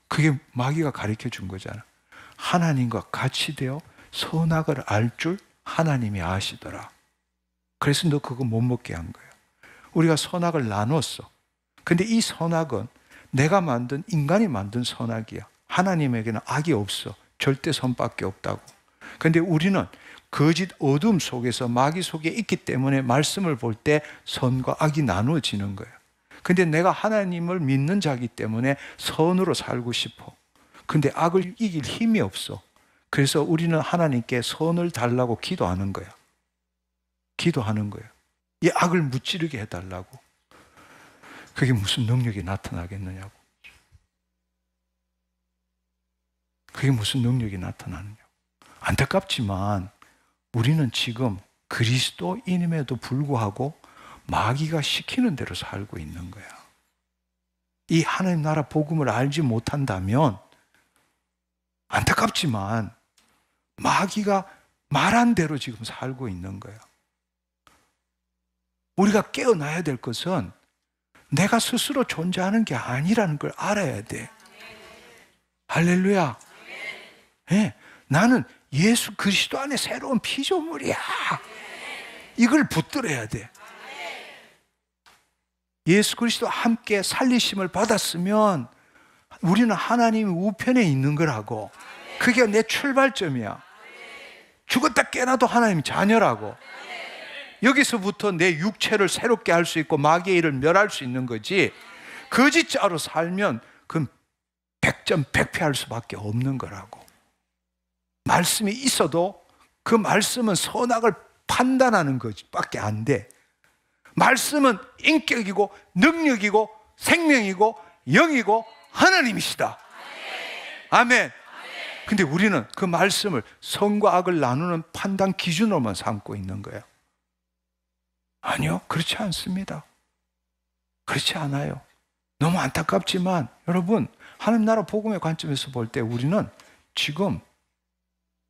Speaker 1: 그게 마귀가 가르쳐 준 거잖아. 하나님과 같이 되어 선악을 알 줄 하나님이 아시더라. 그래서 너 그거 못 먹게 한 거예요. 우리가 선악을 나눴어. 근데 이 선악은 내가 만든, 인간이 만든 선악이야. 하나님에게는 악이 없어. 절대 선밖에 없다고. 근데 우리는 거짓 어둠 속에서 마귀 속에 있기 때문에 말씀을 볼 때 선과 악이 나누어지는 거예요. 근데 내가 하나님을 믿는 자이기 때문에 선으로 살고 싶어. 근데 악을 이길 힘이 없어. 그래서 우리는 하나님께 선을 달라고 기도하는 거야. 기도하는 거예요. 이 악을 무찌르게 해달라고. 그게 무슨 능력이 나타나겠느냐고. 그게 무슨 능력이 나타나느냐고. 안타깝지만 우리는 지금 그리스도인임에도 불구하고 마귀가 시키는 대로 살고 있는 거야. 이 하나님 나라 복음을 알지 못한다면 안타깝지만 마귀가 말한 대로 지금 살고 있는 거야. 우리가 깨어나야 될 것은 내가 스스로 존재하는 게 아니라는 걸 알아야 돼. 할렐루야. 네, 나는 예수 그리스도 안에 새로운 피조물이야. 이걸 붙들어야 돼. 예수 그리스도와 함께 살리심을 받았으면 우리는 하나님의 우편에 있는 거라고. 그게 내 출발점이야. 죽었다 깨어나도 하나님 자녀라고. 여기서부터 내 육체를 새롭게 할 수 있고 마귀의 일을 멸할 수 있는 거지, 거짓자로 살면 그건 100점 100패할 수밖에 없는 거라고. 말씀이 있어도 그 말씀은 선악을 판단하는 것밖에 안 돼. 말씀은 인격이고 능력이고 생명이고 영이고 하나님이시다. 아멘. 근데 우리는 그 말씀을 선과 악을 나누는 판단 기준으로만 삼고 있는 거예요. 아니요, 그렇지 않습니다. 그렇지 않아요. 너무 안타깝지만 여러분, 하나님 나라 복음의 관점에서 볼 때 우리는 지금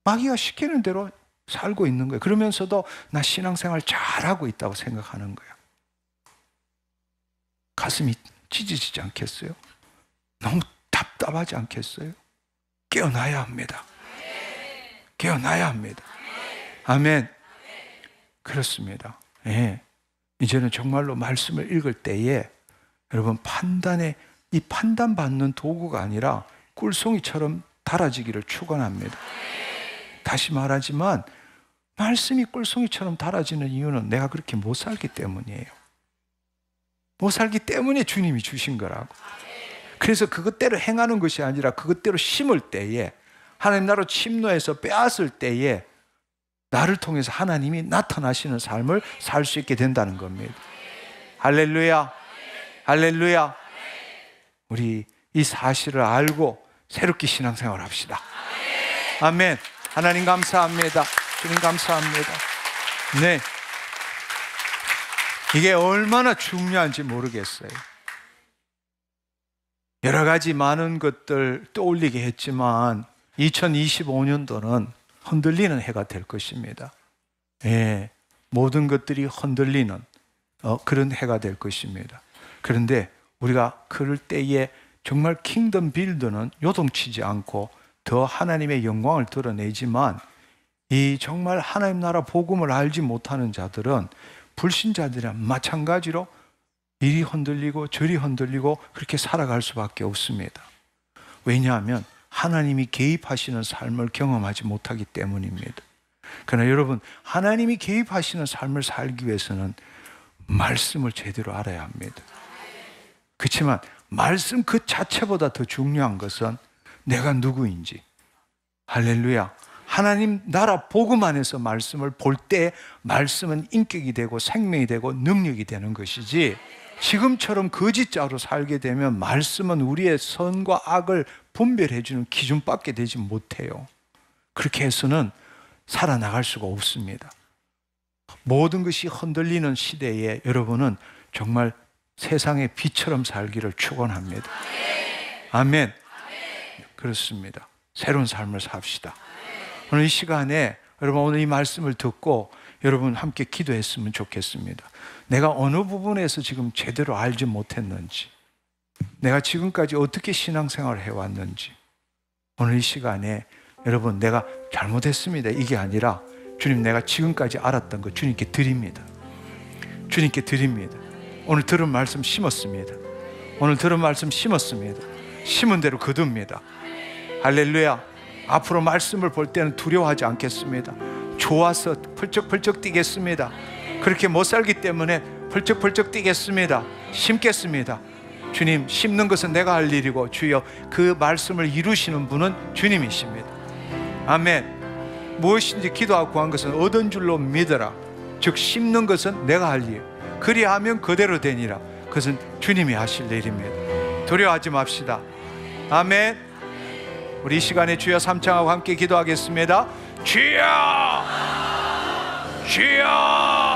Speaker 1: 마귀가 시키는 대로 살고 있는 거예요. 그러면서도 나 신앙생활 잘하고 있다고 생각하는 거예요. 가슴이 찢어지지 않겠어요? 너무 답답하지 않겠어요? 깨어나야 합니다. 깨어나야 합니다. 아멘. 그렇습니다. 예. 이제는 정말로 말씀을 읽을 때에 여러분 이 판단받는 도구가 아니라 꿀송이처럼 달아지기를 축원합니다. 다시 말하지만 말씀이 꿀송이처럼 달아지는 이유는 내가 그렇게 못 살기 때문이에요. 못 살기 때문에 주님이 주신 거라고. 그래서 그것대로 행하는 것이 아니라 그것대로 심을 때에, 하나님 나라로 침노해서 빼앗을 때에 나를 통해서 하나님이 나타나시는 삶을 살 수 있게 된다는 겁니다. 할렐루야. 할렐루야. 우리 이 사실을 알고 새롭게 신앙생활 합시다. 아멘. 하나님 감사합니다. 주님 감사합니다. 네. 이게 얼마나 중요한지 모르겠어요. 여러 가지 많은 것들 떠올리게 했지만 2025년도는 흔들리는 해가 될 것입니다. 예, 모든 것들이 흔들리는 그런 해가 될 것입니다. 그런데 우리가 그럴 때에 정말 킹덤 빌더는 요동치지 않고 더 하나님의 영광을 드러내지만, 이 정말 하나님 나라 복음을 알지 못하는 자들은, 불신자들이랑 마찬가지로 이리 흔들리고 저리 흔들리고 그렇게 살아갈 수밖에 없습니다. 왜냐하면 하나님이 개입하시는 삶을 경험하지 못하기 때문입니다. 그러나 여러분, 하나님이 개입하시는 삶을 살기 위해서는 말씀을 제대로 알아야 합니다. 그렇지만 말씀 그 자체보다 더 중요한 것은 내가 누구인지, 할렐루야, 하나님 나라 복음 안에서 말씀을 볼 때 말씀은 인격이 되고 생명이 되고 능력이 되는 것이지, 지금처럼 거짓자로 살게 되면 말씀은 우리의 선과 악을 분별해주는 기준밖에 되지 못해요. 그렇게 해서는 살아나갈 수가 없습니다. 모든 것이 흔들리는 시대에 여러분은 정말 세상의 빛처럼 살기를 축원합니다. 아멘. 그렇습니다. 새로운 삶을 삽시다. 오늘 이 시간에 여러분, 오늘 이 말씀을 듣고 여러분 함께 기도했으면 좋겠습니다. 내가 어느 부분에서 지금 제대로 알지 못했는지, 내가 지금까지 어떻게 신앙생활을 해왔는지, 오늘 이 시간에 여러분, 내가 잘못했습니다 이게 아니라, 주님, 내가 지금까지 알았던 거 주님께 드립니다. 주님께 드립니다. 오늘 들은 말씀 심었습니다. 오늘 들은 말씀 심었습니다. 심은 대로 거둡니다. 할렐루야. 앞으로 말씀을 볼 때는 두려워하지 않겠습니다. 좋아서 펄쩍펄쩍 뛰겠습니다. 그렇게 못 살기 때문에 펄쩍펄쩍 뛰겠습니다. 심겠습니다. 주님, 심는 것은 내가 할 일이고 주여 그 말씀을 이루시는 분은 주님이십니다. 아멘. 무엇인지 기도하고 구한 것은 얻은 줄로 믿어라. 즉 심는 것은 내가 할 일, 그리하면 그대로 되니라. 그것은 주님이 하실 일입니다. 두려워하지 맙시다. 아멘. 우리 이 시간에 주여 삼창하고 함께 기도하겠습니다. 주여, 주여.